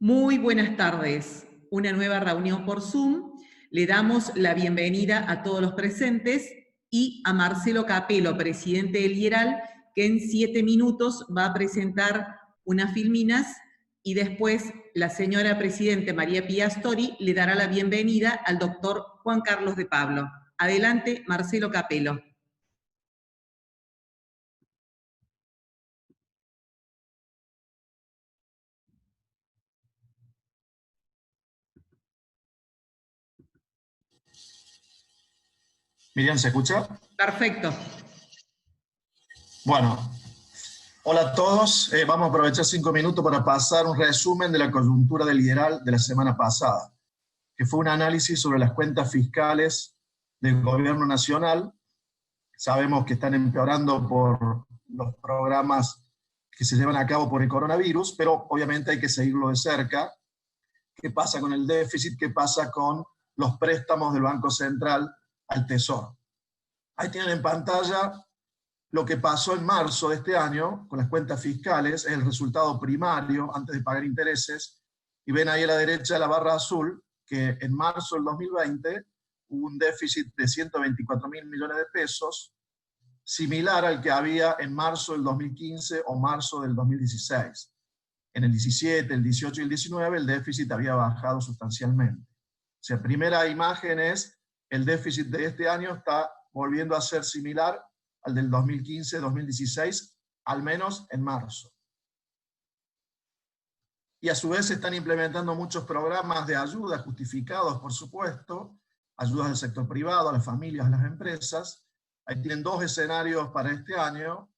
Muy buenas tardes. Una nueva reunión por Zoom. Le damos la bienvenida a todos los presentes y a Marcelo Capelo, presidente del IERAL, que en 7 minutos va a presentar unas filminas y después la señora presidente María Pía Astori le dará la bienvenida al doctor Juan Carlos de Pablo. Adelante, Marcelo Capelo. Miriam, ¿se escucha? Perfecto. Bueno, hola a todos. Vamos a aprovechar 5 minutos para pasar un resumen de la coyuntura del IERAL de la semana pasada, que fue un análisis sobre las cuentas fiscales del gobierno nacional. Sabemos que están empeorando por los programas que se llevan a cabo por el coronavirus, pero obviamente hay que seguirlo de cerca. ¿Qué pasa con el déficit? ¿Qué pasa con los préstamos del Banco Central al Tesoro? Ahí tienen en pantalla lo que pasó en marzo de este año con las cuentas fiscales, es el resultado primario antes de pagar intereses, y ven ahí a la derecha la barra azul, que en marzo del 2020 hubo un déficit de 124.000 millones de pesos, similar al que había en marzo del 2015 o marzo del 2016. En el 17, el 18 y el 19 el déficit había bajado sustancialmente. O sea, primera imagen es el déficit de este año está volviendo a ser similar al del 2015-2016, al menos en marzo. Y a su vez se están implementando muchos programas de ayuda, justificados por supuesto, ayudas del sector privado, a las familias, a las empresas. Ahí tienen 2 escenarios para este año.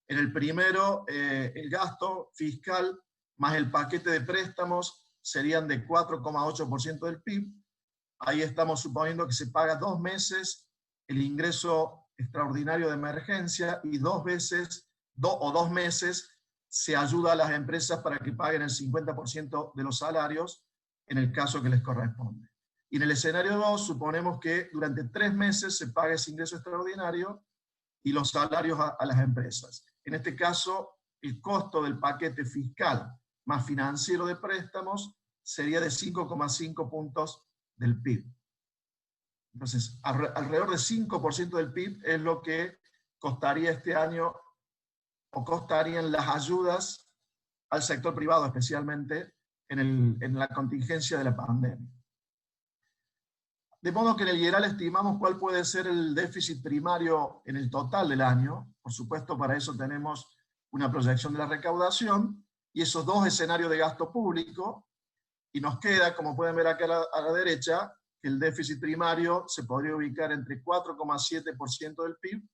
En el primero, el gasto fiscal más el paquete de préstamos serían de 4,8% del PIB. Ahí estamos suponiendo que se paga 2 meses el ingreso extraordinario de emergencia y 2 meses se ayuda a las empresas para que paguen el 50% de los salarios en el caso que les corresponde. Y en el escenario 2 suponemos que durante 3 meses se paga ese ingreso extraordinario y los salarios a las empresas. En este caso, el costo del paquete fiscal más financiero de préstamos sería de 5,5 puntos del PIB. Entonces, alrededor de 5% del PIB es lo que costaría este año, o costarían las ayudas al sector privado, especialmente en la contingencia de la pandemia. De modo que en el IERAL estimamos cuál puede ser el déficit primario en el total del año. Por supuesto, para eso tenemos una proyección de la recaudación y esos 2 escenarios de gasto público, y nos queda, como pueden ver acá a la derecha, que el déficit primario se podría ubicar entre 4,7% del PIB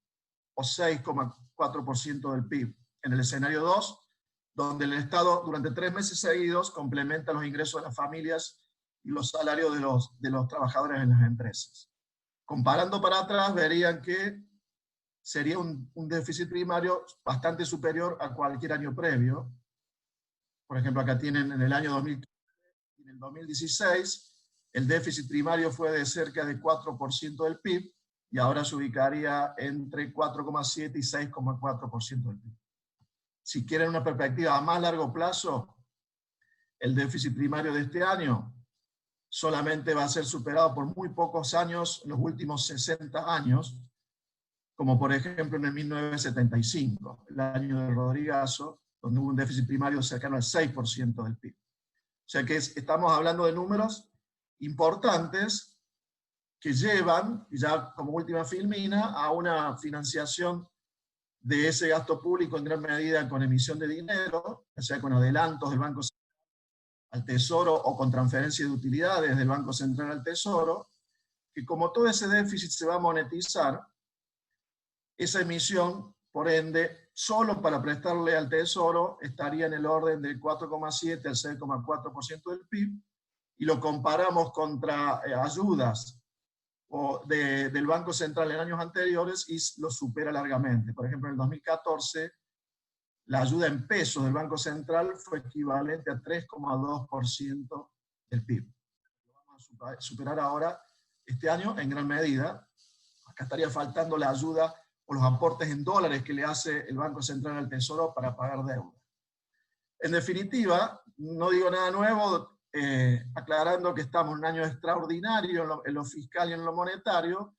o 6,4% del PIB. En el escenario 2, donde el Estado durante 3 meses seguidos complementa los ingresos de las familias y los salarios de los trabajadores en las empresas. Comparando para atrás, verían que sería un déficit primario bastante superior a cualquier año previo. Por ejemplo, acá tienen en el año 2015 y en el 2016, el déficit primario fue de cerca de 4% del PIB, y ahora se ubicaría entre 4,7 y 6,4% del PIB. Si quieren una perspectiva a más largo plazo, el déficit primario de este año solamente va a ser superado por muy pocos años, en los últimos 60 años, como por ejemplo en el 1975, el año de Rodrigazo, donde hubo un déficit primario cercano al 6% del PIB. O sea que estamos hablando de números importantes que llevan, ya como última filmina, a una financiación de ese gasto público en gran medida con emisión de dinero, o sea, con adelantos del Banco Central al Tesoro o con transferencia de utilidades del Banco Central al Tesoro, que como todo ese déficit se va a monetizar, esa emisión, por ende, solo para prestarle al Tesoro estaría en el orden del 4,7 al 6,4% del PIB, y lo comparamos contra ayudas del Banco Central en años anteriores y lo supera largamente. Por ejemplo, en el 2014, la ayuda en pesos del Banco Central fue equivalente a 3,2% del PIB. Lo vamos a superar ahora este año en gran medida. Acá estaría faltando la ayuda o los aportes en dólares que le hace el Banco Central al Tesoro para pagar deuda. En definitiva, no digo nada nuevo, aclarando que estamos en un año extraordinario en lo fiscal y en lo monetario,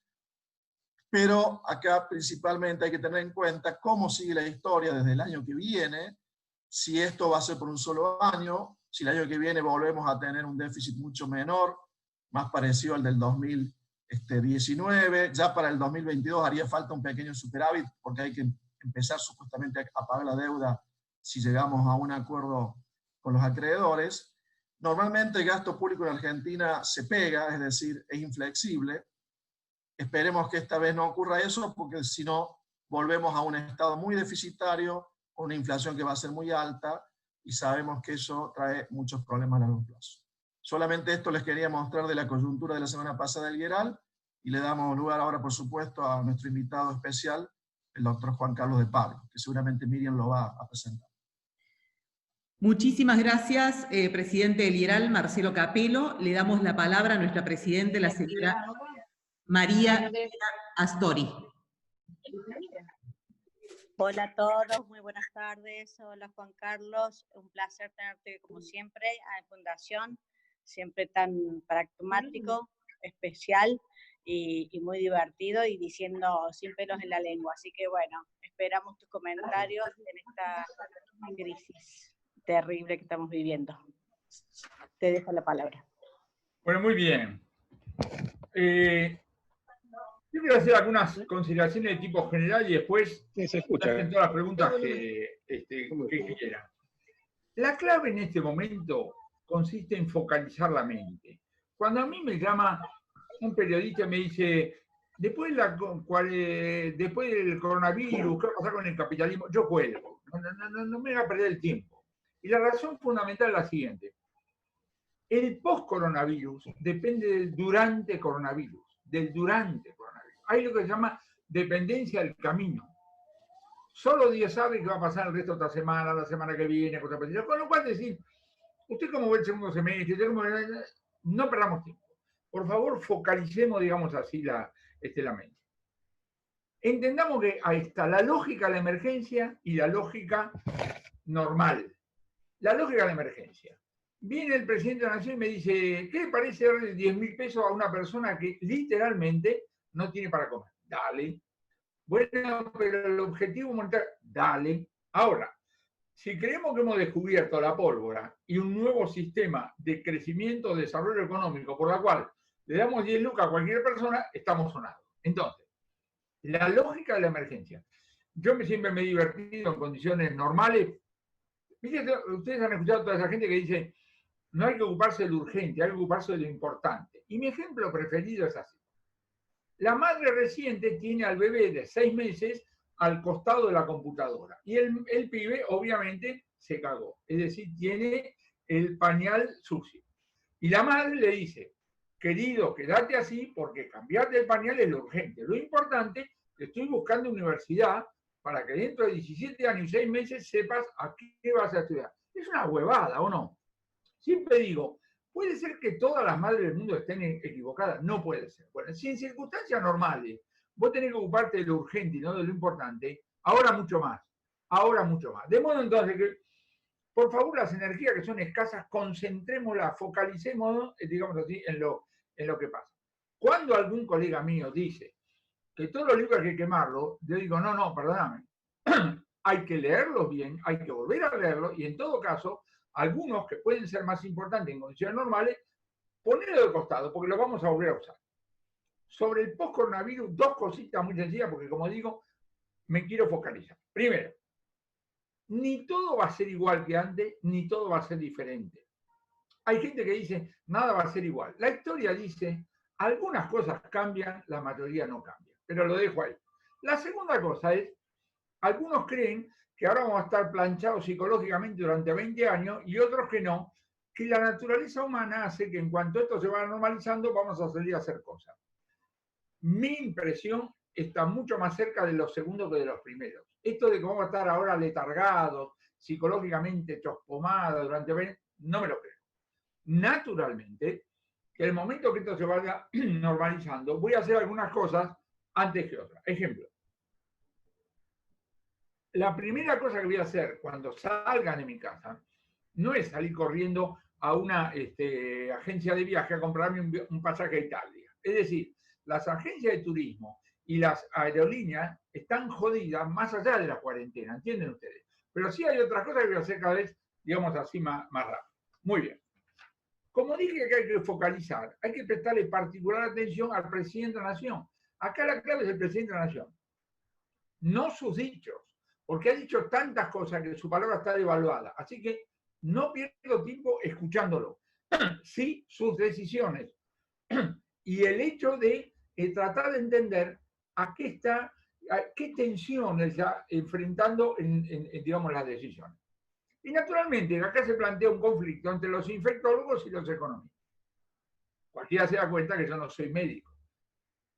pero acá principalmente hay que tener en cuenta cómo sigue la historia desde el año que viene, si esto va a ser por un solo año, si el año que viene volvemos a tener un déficit mucho menor, más parecido al del 2019, ya para el 2022 haría falta un pequeño superávit, porque hay que empezar supuestamente a pagar la deuda si llegamos a un acuerdo con los acreedores. Normalmente el gasto público en Argentina se pega, es decir, es inflexible. Esperemos que esta vez no ocurra eso, porque si no, volvemos a un estado muy deficitario, con una inflación que va a ser muy alta, y sabemos que eso trae muchos problemas a largo plazo. Solamente esto les quería mostrar de la coyuntura de la semana pasada del IERAL, y le damos lugar ahora, por supuesto, a nuestro invitado especial, el doctor Juan Carlos de Pablo, que seguramente Miriam lo va a presentar. Muchísimas gracias, presidente del IERAL, Marcelo Capello. Le damos la palabra a nuestra presidenta, la señora María Astori. Hola a todos, muy buenas tardes. Hola Juan Carlos, un placer tenerte como siempre en Fundación, siempre tan pragmático, especial y muy divertido y diciendo sin pelos en la lengua. Así que bueno, esperamos tus comentarios en esta crisis terrible que estamos viviendo. Te dejo la palabra. Bueno, muy bien. Yo quiero hacer algunas consideraciones de tipo general y después se escucha, hacen todas las preguntas que quieran. La clave en este momento consiste en focalizar la mente. Cuando a mí me llama un periodista y me dice, después del coronavirus, ¿qué va a pasar con el capitalismo? Yo cuelgo. No me voy a perder el tiempo. Y la razón fundamental es la siguiente. El post-coronavirus depende del durante coronavirus. Hay lo que se llama dependencia del camino. Solo Dios sabe qué va a pasar el resto de esta semana, la semana que viene, con lo cual decir, usted cómo ve el segundo semestre, no perdamos tiempo. Por favor, focalicemos, digamos así, la mente. Entendamos que ahí está la lógica de la emergencia y la lógica normal. La lógica de la emergencia. Viene el presidente de la Nación y me dice, ¿qué le parece darle 10.000 pesos a una persona que literalmente no tiene para comer? Dale. Bueno, pero el objetivo monetario, dale. Ahora, si creemos que hemos descubierto la pólvora y un nuevo sistema de crecimiento, desarrollo económico, por la cual le damos 10 lucas a cualquier persona, estamos sonados. Entonces, la lógica de la emergencia. Yo siempre me he divertido en condiciones normales. Ustedes han escuchado a toda esa gente que dice, no hay que ocuparse de lo urgente, hay que ocuparse de lo importante. Y mi ejemplo preferido es así. La madre reciente tiene al bebé de 6 meses al costado de la computadora. Y el pibe, obviamente, se cagó. Es decir, tiene el pañal sucio. Y la madre le dice, querido, quédate así porque cambiarte el pañal es lo urgente. Lo importante, que estoy buscando universidad para que dentro de 17 años y 6 meses sepas a qué vas a estudiar. Es una huevada, ¿o no? Siempre digo, ¿puede ser que todas las madres del mundo estén equivocadas? No puede ser. Bueno, si en circunstancias normales vos tenés que ocuparte de lo urgente y no de lo importante, ahora mucho más. De modo entonces que, por favor, las energías que son escasas, concentrémoslas, focalicémonos, digamos así, en lo que pasa. Cuando algún colega mío dice que todos los libros hay que quemarlos, yo digo, no, perdóname. Hay que leerlos bien, hay que volver a leerlos y en todo caso, algunos que pueden ser más importantes en condiciones normales, ponerlo de costado porque los vamos a volver a usar. Sobre el post-coronavirus, 2 cositas muy sencillas porque, como digo, me quiero focalizar. Primero, ni todo va a ser igual que antes, ni todo va a ser diferente. Hay gente que dice, nada va a ser igual. La historia dice, algunas cosas cambian, la mayoría no cambia. Pero lo dejo ahí. La segunda cosa es, algunos creen que ahora vamos a estar planchados psicológicamente durante 20 años y otros que no, que la naturaleza humana hace que en cuanto esto se va normalizando, vamos a salir a hacer cosas. Mi impresión está mucho más cerca de los segundos que de los primeros. Esto de que vamos a estar ahora letargados, psicológicamente chospomados durante 20, no me lo creo. Naturalmente, que el momento que esto se vaya normalizando, voy a hacer algunas cosas antes que otras. Ejemplo. La primera cosa que voy a hacer cuando salgan de mi casa no es salir corriendo a una agencia de viaje a comprarme un pasaje a Italia. Es decir, las agencias de turismo y las aerolíneas están jodidas más allá de la cuarentena, ¿entienden ustedes? Pero sí hay otras cosas que voy a hacer cada vez, digamos así, más rápido. Muy bien. Como dije que hay que focalizar, hay que prestarle particular atención al presidente de la Nación. Acá la clave es el presidente de la Nación, no sus dichos, porque ha dicho tantas cosas que su palabra está devaluada. Así que no pierdo tiempo escuchándolo. Sí, sus decisiones. Y el hecho de tratar de entender a qué tensiones está enfrentando digamos, las decisiones. Y naturalmente, acá se plantea un conflicto entre los infectólogos y los economistas. Cualquiera se da cuenta que yo no soy médico.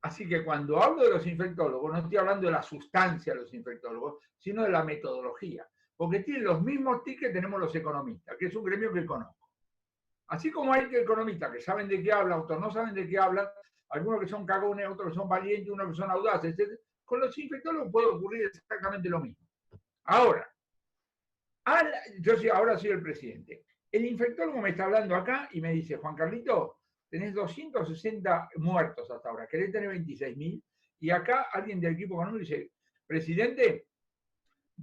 Así que cuando hablo de los infectólogos, no estoy hablando de la sustancia de los infectólogos, sino de la metodología. Porque tienen los mismos tics que tenemos los economistas, que es un gremio que conozco. Así como hay economistas que saben de qué hablan, otros no saben de qué hablan, algunos que son cagones, otros que son valientes, unos que son audaces, etc. Con los infectólogos puede ocurrir exactamente lo mismo. Ahora, ahora soy el presidente. El infectólogo me está hablando acá y me dice, Juan Carlito, tenés 260 muertos hasta ahora, querés tener 26.000, y acá alguien del equipo económico dice, presidente,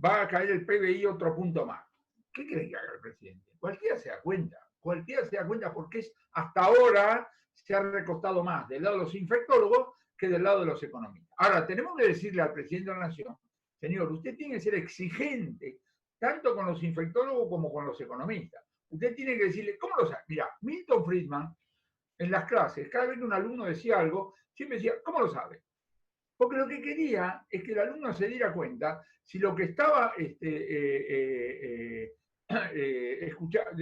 va a caer el PBI otro punto más. ¿Qué cree que haga el presidente? Cualquiera se da cuenta porque hasta ahora se ha recostado más del lado de los infectólogos que del lado de los economistas. Ahora, tenemos que decirle al presidente de la Nación, señor, usted tiene que ser exigente tanto con los infectólogos como con los economistas. Usted tiene que decirle, ¿cómo lo sabe? Mira, Milton Friedman, en las clases, cada vez que un alumno decía algo, siempre decía, ¿cómo lo sabe? Porque lo que quería es que el alumno se diera cuenta si lo que estaba le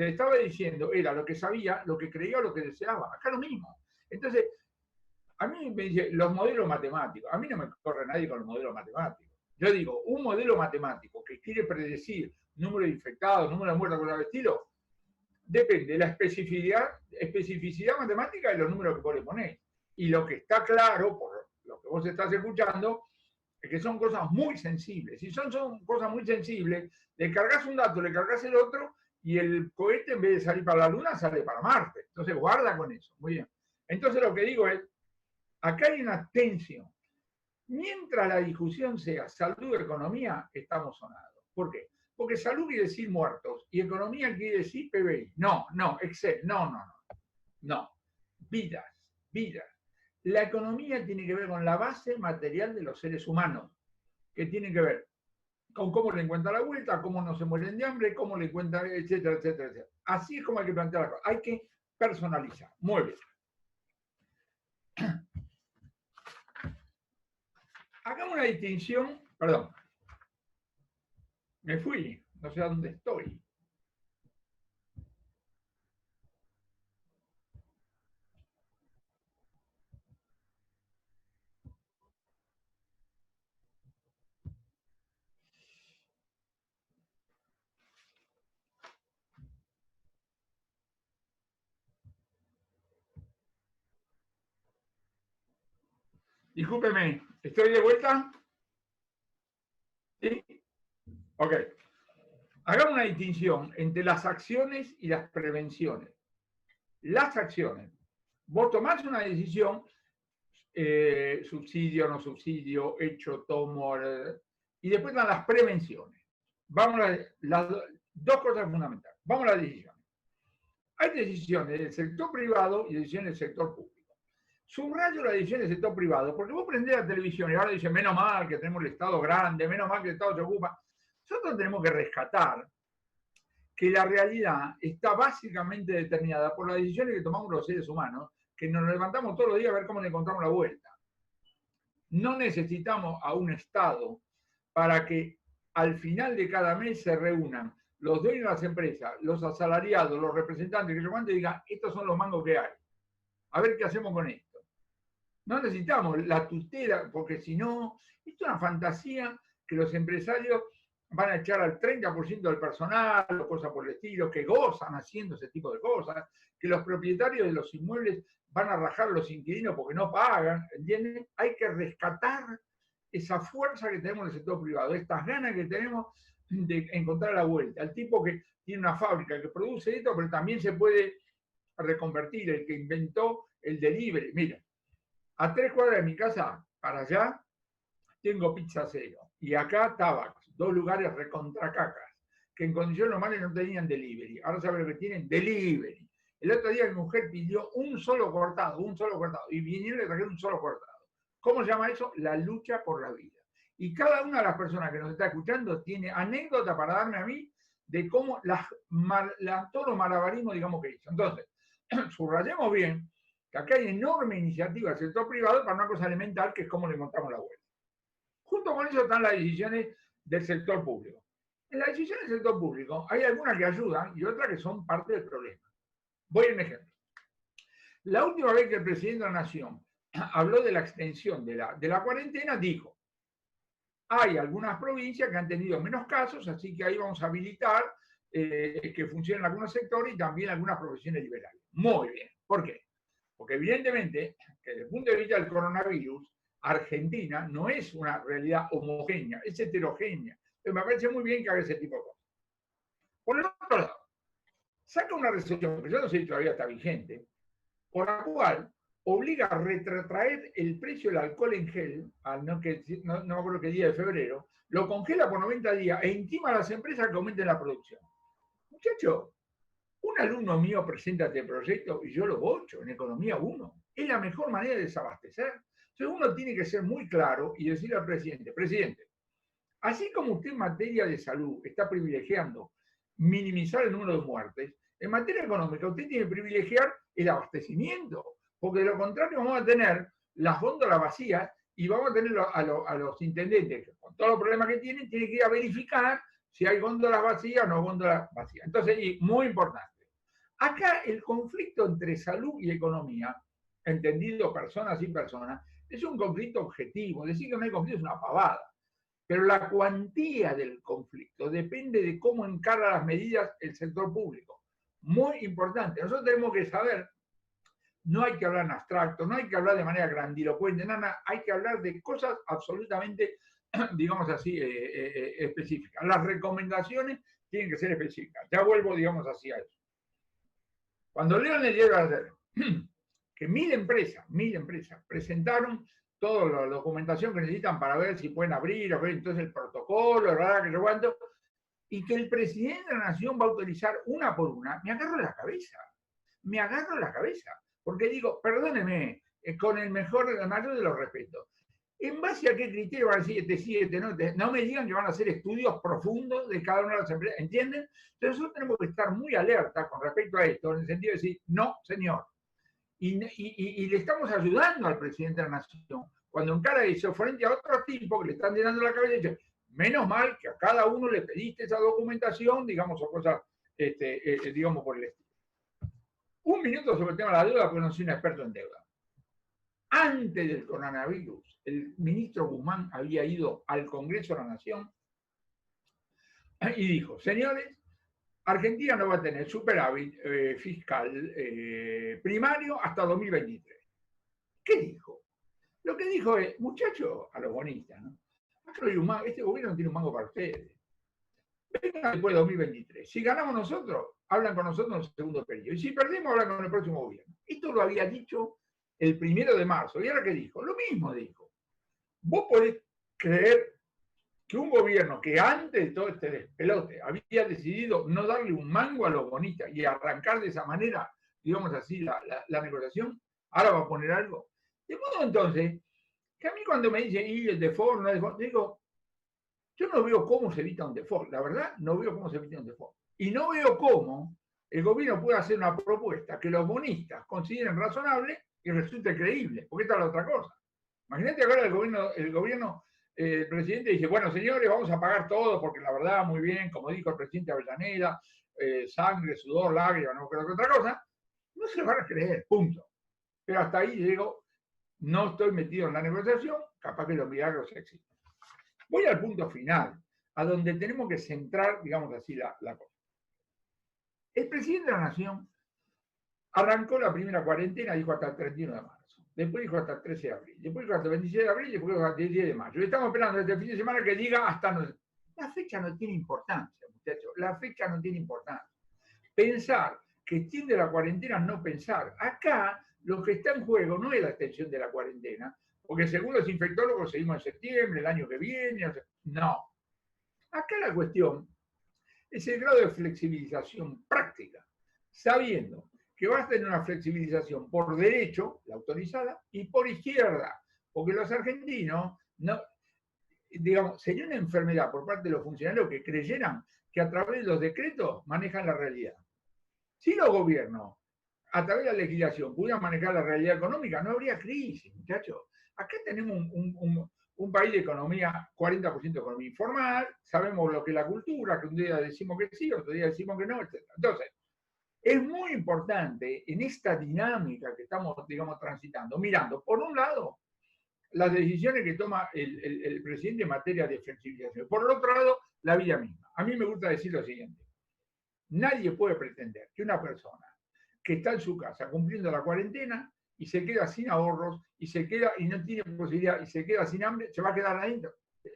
estaba diciendo era lo que sabía, lo que creía o lo que deseaba. Acá lo mismo. Entonces, a mí me dice, los modelos matemáticos, a mí no me corre nadie con los modelos matemáticos. Yo digo, un modelo matemático que quiere predecir número de infectados, número de muertos con el estilo, depende de la especificidad matemática de los números que vos le ponés. Y lo que está claro, por lo que vos estás escuchando, es que son cosas muy sensibles. Si son cosas muy sensibles, le cargas un dato, le cargas el otro, y el cohete en vez de salir para la Luna, sale para Marte. Entonces guarda con eso. Muy bien. Entonces lo que digo es, acá hay una tensión. Mientras la discusión sea salud o economía, estamos sonados. ¿Por qué? Porque salud quiere decir muertos y economía quiere decir PBI. No, Excel, no. Vidas. La economía tiene que ver con la base material de los seres humanos, que tiene que ver con cómo le encuentra la vuelta, cómo no se mueren de hambre, cómo le encuentra, etcétera. Así es como hay que plantear la cosa. Hay que personalizar. Muy bien. Hagamos una distinción, perdón, me fui, no sé a dónde estoy. Discúlpeme, ¿estoy de vuelta? ¿Sí? Ok. Hagamos una distinción entre las acciones y las prevenciones. Las acciones. Vos tomás una decisión, subsidio, no subsidio, hecho, tomo, y después están las prevenciones. Vamos a las dos cosas fundamentales. Vamos a las decisiones. Hay decisiones del sector privado y decisiones del sector público. Subrayo la decisión del sector privado, porque vos prendés la televisión y ahora dicen, menos mal que tenemos el Estado grande, menos mal que el Estado se ocupa. Nosotros tenemos que rescatar que la realidad está básicamente determinada por las decisiones que tomamos los seres humanos, que nos levantamos todos los días a ver cómo le encontramos la vuelta. No necesitamos a un Estado para que al final de cada mes se reúnan los dueños de las empresas, los asalariados, los representantes, que yo digan, estos son los mangos que hay. A ver qué hacemos con esto. No necesitamos la tutela, porque si no, esto es una fantasía que los empresarios van a echar al 30% del personal o cosas por el estilo, que gozan haciendo ese tipo de cosas, que los propietarios de los inmuebles van a rajar a los inquilinos porque no pagan, ¿entienden? Hay que rescatar esa fuerza que tenemos en el sector privado, estas ganas que tenemos de encontrar la vuelta. El tipo que tiene una fábrica que produce esto, pero también se puede reconvertir, el que inventó el delivery. Mira, a 3 cuadras de mi casa, para allá, tengo Pizza Cero. Y acá Tabax, 2 lugares recontra cacas, que en condiciones normales no tenían delivery. Ahora saben lo que tienen, delivery. El otro día mi mujer pidió un solo cortado, y vinieron y le trajeron un solo cortado. ¿Cómo se llama eso? La lucha por la vida. Y cada una de las personas que nos está escuchando tiene anécdota para darme a mí de cómo todos los malabarismos, digamos, que hizo. Entonces, subrayemos bien que acá hay enorme iniciativa del sector privado para una cosa elemental, que es cómo le montamos la vuelta. Junto con eso están las decisiones del sector público. En las decisiones del sector público hay algunas que ayudan y otras que son parte del problema. Voy a un ejemplo. La última vez que el presidente de la Nación habló de la extensión de la cuarentena, dijo: hay algunas provincias que han tenido menos casos, así que ahí vamos a habilitar que funcionen algunos sectores y también algunas profesiones liberales. Muy bien. ¿Por qué? Porque evidentemente, que desde el punto de vista del coronavirus, Argentina no es una realidad homogénea, es heterogénea. Entonces me parece muy bien que haga ese tipo de cosas. Por el otro lado, saca una resolución, que yo no sé si todavía está vigente, por la cual obliga a retrotraer el precio del alcohol en gel, no me acuerdo qué día de febrero, lo congela por 90 días e intima a las empresas que aumenten la producción. Muchachos, un alumno mío presenta este proyecto y yo lo bocho en Economía 1. Es la mejor manera de desabastecer. Entonces uno tiene que ser muy claro y decirle al presidente: presidente, así como usted en materia de salud está privilegiando minimizar el número de muertes, en materia económica usted tiene que privilegiar el abastecimiento, porque de lo contrario vamos a tener las góndolas vacías y vamos a tener a los intendentes, que con todos los problemas que tienen que ir a verificar si hay góndolas vacías o no góndolas vacías. Entonces, y muy importante, acá el conflicto entre salud y economía, entendido personas y personas, es un conflicto objetivo. Decir que no hay conflicto es una pavada. Pero la cuantía del conflicto depende de cómo encara las medidas el sector público. Muy importante. Nosotros tenemos que saber, no hay que hablar en abstracto, no hay que hablar de manera grandilocuente, nada, hay que hablar de cosas absolutamente, digamos así, específicas. Las recomendaciones tienen que ser específicas. Ya vuelvo, digamos así, a eso. Cuando leo en el diario ayer que 1000 empresas presentaron toda la documentación que necesitan para ver si pueden abrir, entonces el protocolo, ¿verdad? Que yo cuento, y que el presidente de la Nación va a autorizar una por una, me agarro la cabeza, porque digo, perdóneme, con el mayor de los respetos, ¿en base a qué criterio van a decir este sí, este no? No me digan que van a hacer estudios profundos de cada una de las empresas, ¿entienden? Entonces nosotros tenemos que estar muy alerta con respecto a esto, en el sentido de decir, no, señor. Y le estamos ayudando al presidente de la Nación cuando encara eso frente a otros tipos que le están llenando la cabeza y dicen: menos mal que a cada uno le pediste esa documentación, digamos, o cosas, digamos, por el estilo. Un minuto sobre el tema de la deuda, porque no soy un experto en deuda. Antes del coronavirus, el ministro Guzmán había ido al Congreso de la Nación y dijo: señores, Argentina no va a tener superávit fiscal primario hasta 2023. ¿Qué dijo? Lo que dijo es: muchachos, a los bonistas, ¿no? Este gobierno no tiene un mango para ustedes. Vengan después de 2023. Si ganamos nosotros, hablan con nosotros en el segundo periodo. Y si perdemos, hablan con el próximo gobierno. Esto lo había dicho el 1 de marzo. ¿Y ahora qué dijo? Lo mismo dijo. Vos podés creer que un gobierno que antes de todo este despelote había decidido no darle un mango a los bonistas y arrancar de esa manera, digamos así, la negociación, ahora va a poner algo. De modo entonces, que a mí cuando me dicen, y el default, no es default, digo, yo no veo cómo se evita un default. La verdad, no veo cómo se evita un default. Y no veo cómo el gobierno puede hacer una propuesta que los bonistas consideren razonable y resulte creíble, porque esta es la otra cosa. Imagínate ahora el presidente dice: bueno, señores, vamos a pagar todo, porque la verdad, muy bien, como dijo el presidente Avellaneda, sangre, sudor, lágrimas, no creo que otra cosa, no se lo van a creer, punto. Pero hasta ahí llego, no estoy metido en la negociación, capaz que los milagros existen. Voy al punto final, a donde tenemos que centrar, digamos así, la cosa. El presidente de la Nación arrancó la primera cuarentena, dijo hasta el 31 de marzo. Después dijo hasta el 13 de abril. Después dijo hasta el 26 de abril. Después dijo hasta el 10 de mayo. Y estamos esperando este fin de semana que diga hasta no. La fecha no tiene importancia, muchachos, la fecha no tiene importancia. Pensar que extiende la cuarentena, no pensar. Acá lo que está en juego no es la extensión de la cuarentena, porque según los infectólogos seguimos en septiembre, el año que viene, no. Acá la cuestión es el grado de flexibilización práctica, sabiendo que vas a tener una flexibilización por derecho, la autorizada, y por izquierda, porque los argentinos, no, digamos, sería una enfermedad por parte de los funcionarios que creyeran que a través de los decretos manejan la realidad. Si los gobiernos, a través de la legislación, pudieran manejar la realidad económica, no habría crisis, muchachos. Acá tenemos un país de economía, 40% de economía informal, sabemos lo que es la cultura, que un día decimos que sí, otro día decimos que no, etc. Entonces, es muy importante en esta dinámica que estamos, digamos, transitando, mirando, por un lado, las decisiones que toma el presidente en materia de flexibilización. Por el otro lado, la vida misma. A mí me gusta decir lo siguiente. Nadie puede pretender que una persona que está en su casa cumpliendo la cuarentena y se queda sin ahorros y se queda y no tiene posibilidad y se queda sin hambre, se va a quedar adentro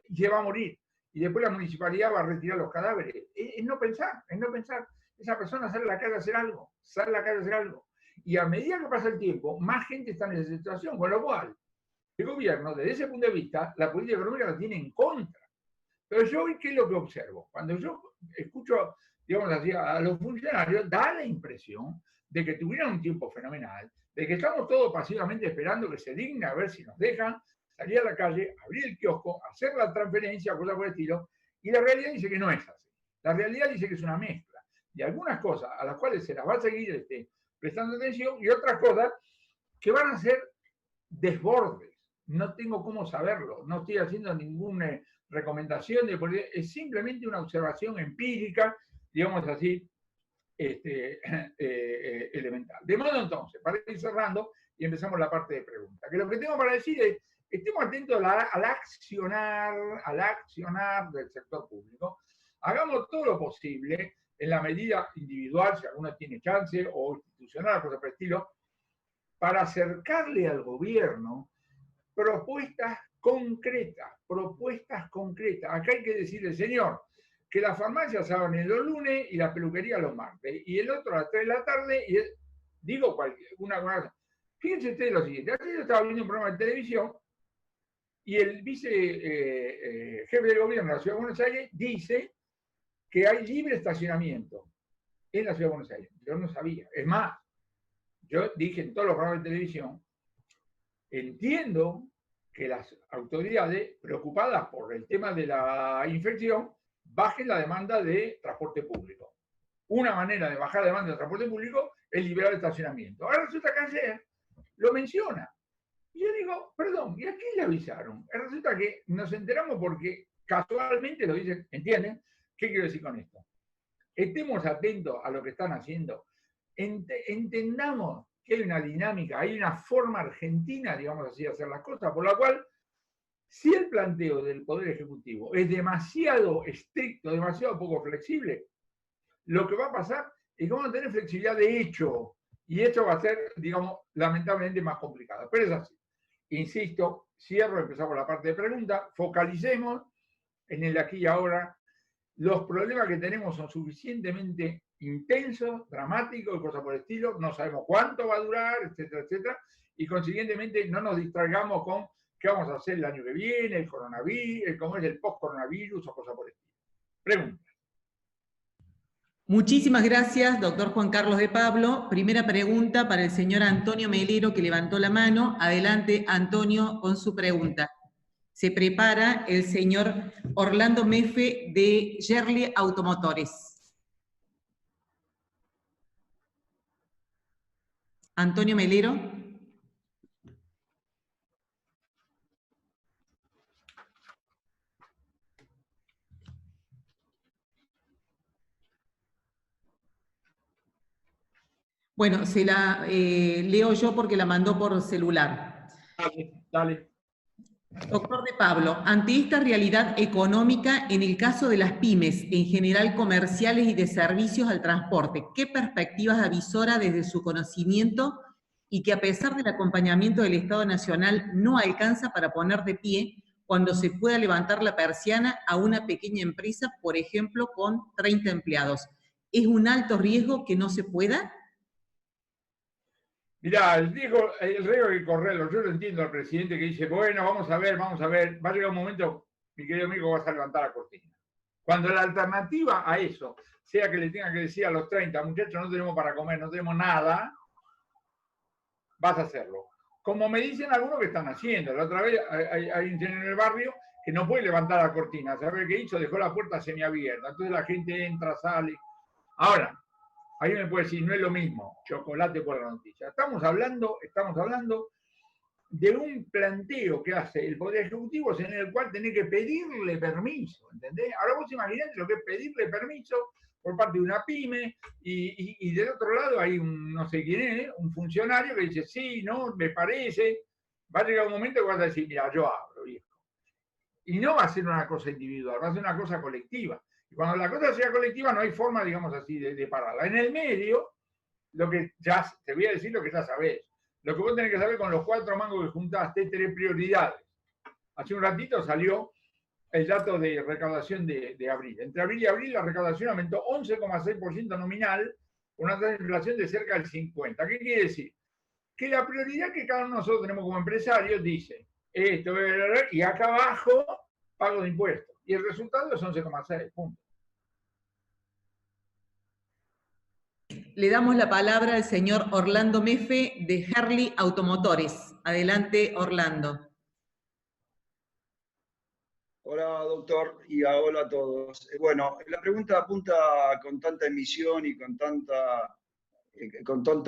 y se va a morir. Y después la municipalidad va a retirar los cadáveres. Es no pensar, es no pensar. Esa persona sale a la calle a hacer algo, sale a la calle a hacer algo. Y a medida que pasa el tiempo, más gente está en esa situación, con lo cual el gobierno, desde ese punto de vista, la política económica la tiene en contra. Pero yo hoy, ¿qué es lo que observo? Cuando yo escucho, digamos así, a los funcionarios, da la impresión de que tuvieron un tiempo fenomenal, de que estamos todos pasivamente esperando que se digne a ver si nos dejan salir a la calle, abrir el kiosco, hacer la transferencia, cosas por el estilo, y la realidad dice que no es así. La realidad dice que es una mezcla de algunas cosas a las cuales se las va a seguir prestando atención y otras cosas que van a ser desbordes. No tengo cómo saberlo, no estoy haciendo ninguna recomendación, es simplemente una observación empírica, digamos así, elemental. De modo entonces, para ir cerrando y empezamos la parte de preguntas, que lo que tengo para decir es, estemos atentos al accionar del sector público, hagamos todo lo posible en la medida individual, si alguno tiene chance, o institucional, cosas por el estilo, para acercarle al gobierno propuestas concretas. Acá hay que decirle, señor, que las farmacias abren los lunes y las peluquerías los martes, y el otro a las 3 de la tarde, y digo una cosa. Fíjense ustedes lo siguiente, ayer yo estaba viendo un programa de televisión, y el jefe del gobierno de la Ciudad de Buenos Aires dice que hay libre estacionamiento en la Ciudad de Buenos Aires. Yo no sabía. Es más, yo dije en todos los programas de televisión, entiendo que las autoridades, preocupadas por el tema de la infección, bajen la demanda de transporte público. Una manera de bajar la demanda de transporte público es liberar el estacionamiento. Ahora resulta que ayer lo menciona. Y yo digo, perdón, ¿y a quién le avisaron? Resulta que nos enteramos porque casualmente lo dicen, ¿entienden? ¿Qué quiero decir con esto? Estemos atentos a lo que están haciendo. Entendamos que hay una dinámica, hay una forma argentina, digamos así, de hacer las cosas, por la cual, si el planteo del Poder Ejecutivo es demasiado estricto, demasiado poco flexible, lo que va a pasar es que vamos a tener flexibilidad de hecho, y esto va a ser, digamos, lamentablemente más complicado. Pero es así. Insisto, cierro, empezamos la parte de preguntas, focalicemos en el aquí y ahora. Los problemas que tenemos son suficientemente intensos, dramáticos y cosas por el estilo, no sabemos cuánto va a durar, etcétera, etcétera, y consiguientemente no nos distraigamos con qué vamos a hacer el año que viene, el coronavirus, cómo es el post-coronavirus o cosas por el estilo. Pregunta. Muchísimas gracias, doctor Juan Carlos de Pablo. Primera pregunta para el señor Antonio Melero, que levantó la mano. Adelante, Antonio, con su pregunta. Se prepara el señor Orlando Mefe de Yerle Automotores. Antonio Melero. Bueno, se la leo yo porque la mandó por celular. Dale. Doctor de Pablo, ante esta realidad económica, en el caso de las pymes, en general comerciales y de servicios al transporte, ¿qué perspectivas avisora desde su conocimiento y que a pesar del acompañamiento del Estado Nacional no alcanza para poner de pie cuando se pueda levantar la persiana a una pequeña empresa, por ejemplo, con 30 empleados? ¿Es un alto riesgo que no se pueda? Mirá, el riesgo hay que correrlo. Yo lo entiendo al presidente que dice, bueno, vamos a ver, va a llegar un momento, mi querido amigo, vas a levantar la cortina. Cuando la alternativa a eso sea que le tengan que decir a los 30, muchachos, no tenemos para comer, no tenemos nada, vas a hacerlo. Como me dicen algunos que están haciendo. La otra vez hay un señor en el barrio que no puede levantar la cortina. ¿Sabe qué hizo? Dejó la puerta semiabierta. Entonces la gente entra, sale. Ahora, ahí me puede decir, no es lo mismo, chocolate por la noticia. Estamos hablando de un planteo que hace el Poder Ejecutivo en el cual tenés que pedirle permiso, ¿entendés? Ahora vos imaginate lo que es pedirle permiso por parte de una pyme y del otro lado hay un, no sé quién es, un funcionario que dice, sí, no, me parece. Va a llegar un momento que vas a decir, mira, yo abro, viejo. Y no va a ser una cosa individual, va a ser una cosa colectiva. Y cuando la cosa sea colectiva no hay forma, digamos así, de pararla. En el medio, lo que ya, te voy a decir lo que ya sabés. Lo que vos tenés que saber con los 4 mangos que juntaste, 3 prioridades. Hace un ratito salió el dato de recaudación de abril. Entre abril y abril la recaudación aumentó 11,6% nominal, con una tasa de inflación de cerca del 50%. ¿Qué quiere decir? Que la prioridad que cada uno de nosotros tenemos como empresarios dice, esto, y acá abajo, pago de impuestos. Y el resultado es 11,6 puntos. Le damos la palabra al señor Orlando Mefe de Herli Automotores. Adelante, Orlando. Hola, doctor, y hola a todos. Bueno, la pregunta apunta con tanta emisión y con tanta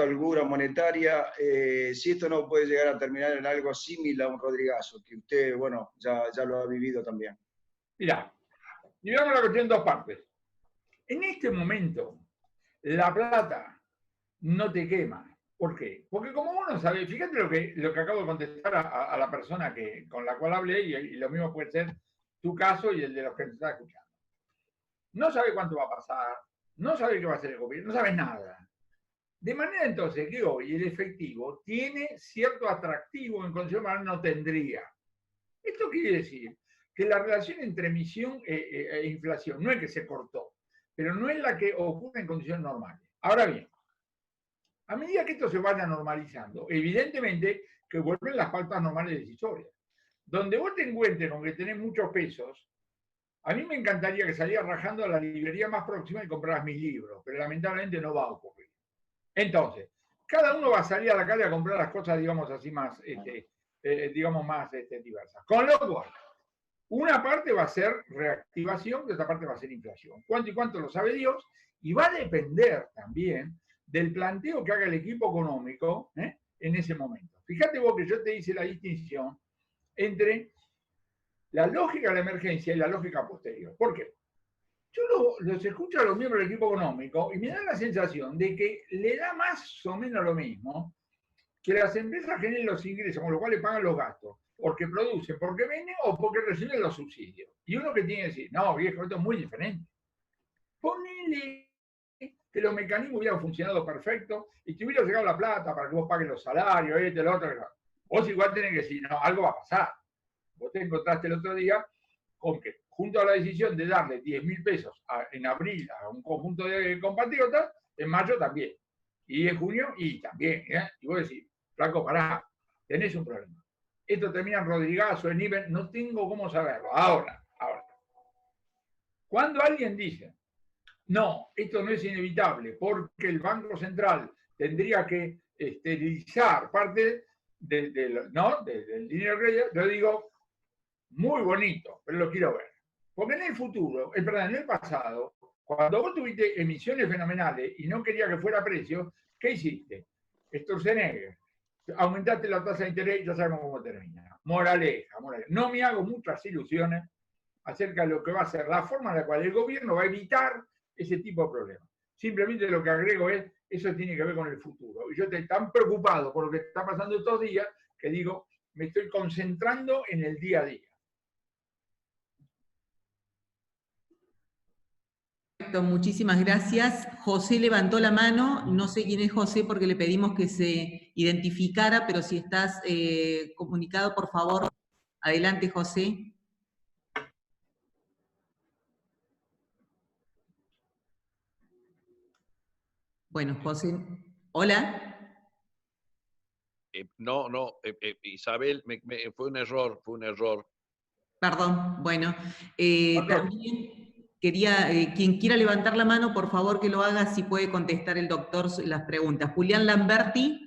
holgura monetaria, si esto no puede llegar a terminar en algo similar a un Rodrigazo, que usted, bueno, ya lo ha vivido también. Mirá, digamos la cuestión en 2 partes. En este momento, la plata no te quema. ¿Por qué? Porque como vos no sabés, fíjate lo que acabo de contestar a la persona con la cual hablé, y lo mismo puede ser tu caso y el de los que te están escuchando. No sabés cuánto va a pasar, no sabés qué va a hacer el gobierno, no sabés nada. De manera entonces que hoy el efectivo tiene cierto atractivo en condición que no tendría. Esto quiere decir que la relación entre emisión e inflación no es que se cortó, pero no es la que ocurre en condiciones normales. Ahora bien, a medida que esto se vaya normalizando, evidentemente que vuelven las pautas normales decisorias. Donde vos te encuentres con que tenés muchos pesos, a mí me encantaría que salieras rajando a la librería más próxima y compraras mis libros, pero lamentablemente no va a ocurrir. Entonces, cada uno va a salir a la calle a comprar las cosas, digamos así, más, diversas. Con lo cual, una parte va a ser reactivación y otra parte va a ser inflación. ¿Cuánto y cuánto lo sabe Dios? Y va a depender también del planteo que haga el equipo económico en ese momento. Fíjate vos que yo te hice la distinción entre la lógica de la emergencia y la lógica posterior. ¿Por qué? Yo los escucho a los miembros del equipo económico y me da la sensación de que le da más o menos lo mismo que las empresas generen los ingresos, con los cuales pagan los gastos, porque producen, porque venden o porque reciben los subsidios. Y uno que tiene que decir, no, viejo, esto es muy diferente. Ponele que los mecanismos hubieran funcionado perfecto y te hubiera llegado la plata para que vos pagues los salarios, lo otro. Vos igual tenés que decir, no, algo va a pasar. Vos te encontraste el otro día con que, junto a la decisión de darle 10.000 pesos en abril a un conjunto de compatriotas, en mayo también. Y en junio, y también. Y vos decís, flaco, pará, tenés un problema. Esto termina en Rodrigazo, en IBEN, no tengo cómo saberlo. Ahora. Cuando alguien dice, no, esto no es inevitable, porque el Banco Central tendría que esterilizar parte del dinero que yo digo, muy bonito, pero lo quiero ver. Porque en el futuro, en el pasado, cuando vos tuviste emisiones fenomenales y no quería que fuera precio, ¿qué hiciste? Sturzenegger. Aumentaste la tasa de interés y ya sabemos cómo termina. Moraleja. No me hago muchas ilusiones acerca de lo que va a ser la forma en la cual el gobierno va a evitar ese tipo de problemas. Simplemente lo que agrego es, eso tiene que ver con el futuro. Y yo estoy tan preocupado por lo que está pasando estos días que digo, me estoy concentrando en el día a día. Muchísimas gracias. José levantó la mano, no sé quién es José porque le pedimos que se identificara, pero si estás comunicado, por favor. Adelante, José. Bueno, José, hola. Isabel, fue un error. Perdón, bueno. Perdón. También quería, quien quiera levantar la mano, por favor que lo haga, si puede contestar el doctor las preguntas. Julián Lamberti.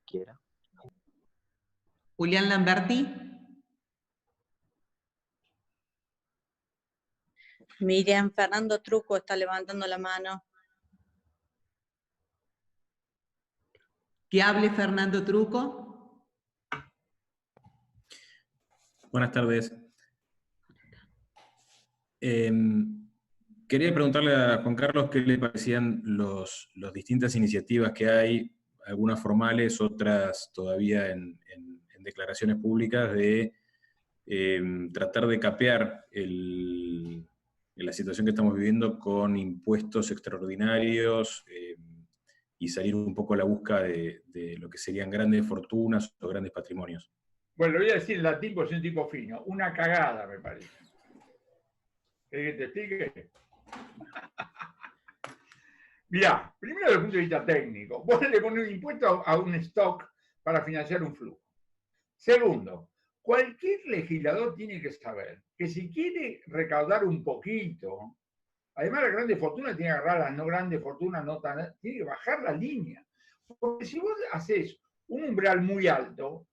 Quiera. Julián Lamberti. Miriam Fernando Truco está levantando la mano. Que hable Fernando Truco. Buenas tardes. Quería preguntarle a Juan Carlos qué le parecían las distintas iniciativas que hay, algunas formales, otras todavía en declaraciones públicas, de tratar de capear la situación que estamos viviendo con impuestos extraordinarios y salir un poco a la busca de lo que serían grandes fortunas o grandes patrimonios. Bueno, le voy a decir, la tipo es un tipo fino. Una cagada, me parece. ¿Querés que te explique? Mirá, primero desde el punto de vista técnico, vos le pones un impuesto a un stock para financiar un flujo. Segundo, cualquier legislador tiene que saber que si quiere recaudar un poquito, además la grande fortuna tiene que agarrar las no grandes fortunas, no tan, tiene que bajar la línea. Porque si vos haces un umbral muy alto,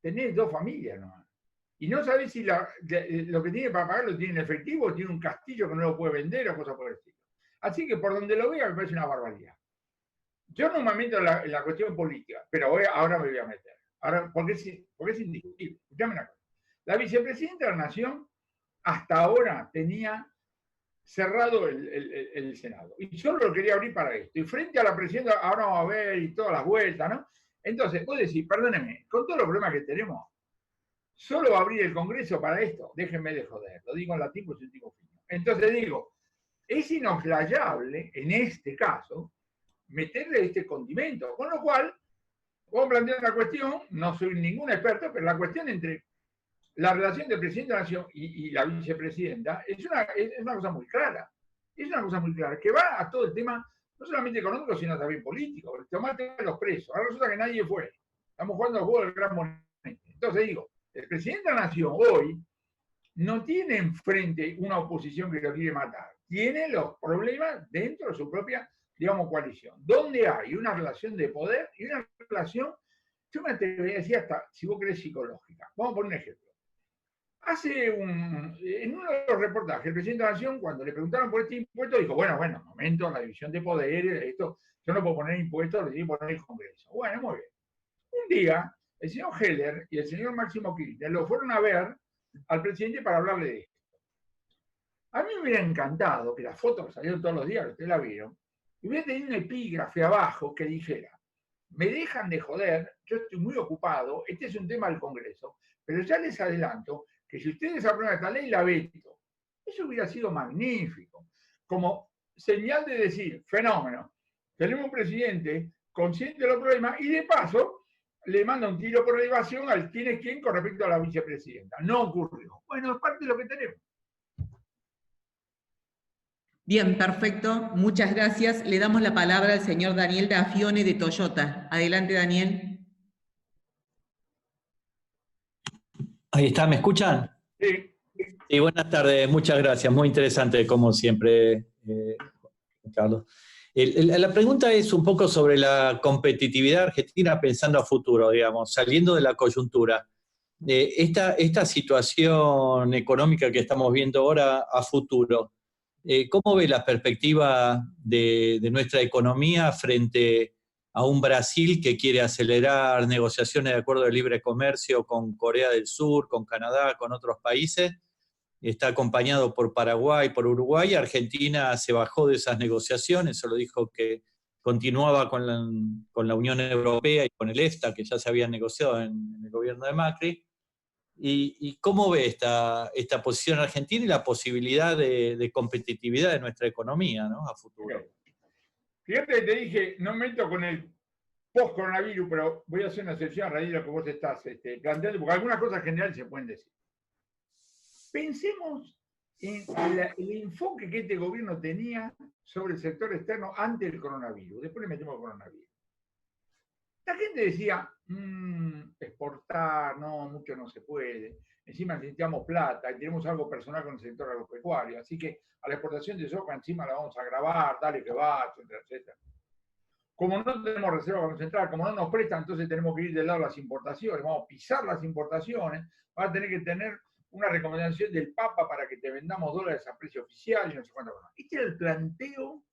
tenés dos familias nomás. Y no sabés si lo que tiene para pagar lo tiene en efectivo o tiene un castillo que no lo puede vender o cosas por el estilo. Así que por donde lo vea me parece una barbaridad. Yo no me meto en la cuestión política, pero ahora me voy a meter. Ahora, porque es indiscutible. Escuchame una cosa. La vicepresidenta de la Nación hasta ahora tenía cerrado el Senado. Y solo lo quería abrir para esto. Y frente a la presidenta, ahora vamos a ver y todas las vueltas, ¿no? Entonces, vos decís, perdóneme, con todos los problemas que tenemos, solo va a abrir el Congreso para esto. Déjenme de joder. Lo digo en latín, pues es un tipo fino. Entonces digo, es inoflayable, en este caso, meterle este condimento. Con lo cual, vos plantear la cuestión, no soy ningún experto, pero la cuestión entre la relación del presidente de la Nación y la vicepresidenta es una cosa muy clara. Es una cosa muy clara, que va a todo el tema, no solamente económico, sino también político. El tomate de los presos. Ahora resulta que nadie fue. Estamos jugando al juego del gran monete. Entonces digo, el presidente de la Nación hoy no tiene enfrente una oposición que lo quiere matar. Tiene los problemas dentro de su propia, digamos, coalición. Donde hay una relación de poder y una relación, yo me atrevería a decir hasta, si vos querés, psicológica. Vamos a poner un ejemplo. En uno de los reportajes, el presidente de la Nación, cuando le preguntaron por este impuesto, dijo, bueno, momento, la división de poderes, esto, yo no puedo poner impuestos, lo tiene que poner el Congreso. Bueno, muy bien. Un día, el señor Heller y el señor Máximo Kirchner lo fueron a ver al presidente para hablarle de esto. A mí me hubiera encantado que las fotos que salieron todos los días, que ustedes la vieron, hubiera tenido un epígrafe abajo que dijera, me dejan de joder, yo estoy muy ocupado, este es un tema del Congreso, pero ya les adelanto que si ustedes aprueban esta ley, la veto. Eso hubiera sido magnífico, como señal de decir, fenómeno, tenemos un presidente consciente de los problemas y de paso le manda un tiro por elevación al quién es quién con respecto a la vicepresidenta. No ocurrió. Bueno, es parte de lo que tenemos. Bien, perfecto. Muchas gracias. Le damos la palabra al señor Daniel Dafione de Toyota. Adelante, Daniel. Ahí está, ¿me escuchan? Sí. Sí, buenas tardes, muchas gracias. Muy interesante, como siempre, Carlos. La pregunta es un poco sobre la competitividad argentina pensando a futuro, digamos, saliendo de la coyuntura. Esta situación económica que estamos viendo ahora a futuro, ¿cómo ve la perspectiva de nuestra economía frente a un Brasil que quiere acelerar negociaciones de acuerdo de libre comercio con Corea del Sur, con Canadá, con otros países? Está acompañado por Paraguay, por Uruguay. Argentina se bajó de esas negociaciones, solo dijo que continuaba con la Unión Europea y con el EFTA, que ya se habían negociado en el gobierno de Macri. ¿Y cómo ve esta posición argentina y la posibilidad de competitividad de nuestra economía, ¿no?, a futuro? Okay. Fíjate que te dije, no me meto con el post-coronavirus, pero voy a hacer una excepción a raíz de lo que vos estás planteando, porque algunas cosas generales se pueden decir. Pensemos en el enfoque que este gobierno tenía sobre el sector externo antes del coronavirus. Después le metimos el coronavirus. La gente decía, exportar, no, mucho no se puede. Encima necesitamos plata y tenemos algo personal con el sector agropecuario. Así que a la exportación de soja encima la vamos a grabar, dale que va, etcétera, etcétera. Como no tenemos reserva concentral, como no nos prestan, entonces tenemos que ir del lado de las importaciones, vamos a pisar las importaciones, vas a tener que tener una recomendación del Papa para que te vendamos dólares a precio oficial y no sé cuánto más. Este era el planteo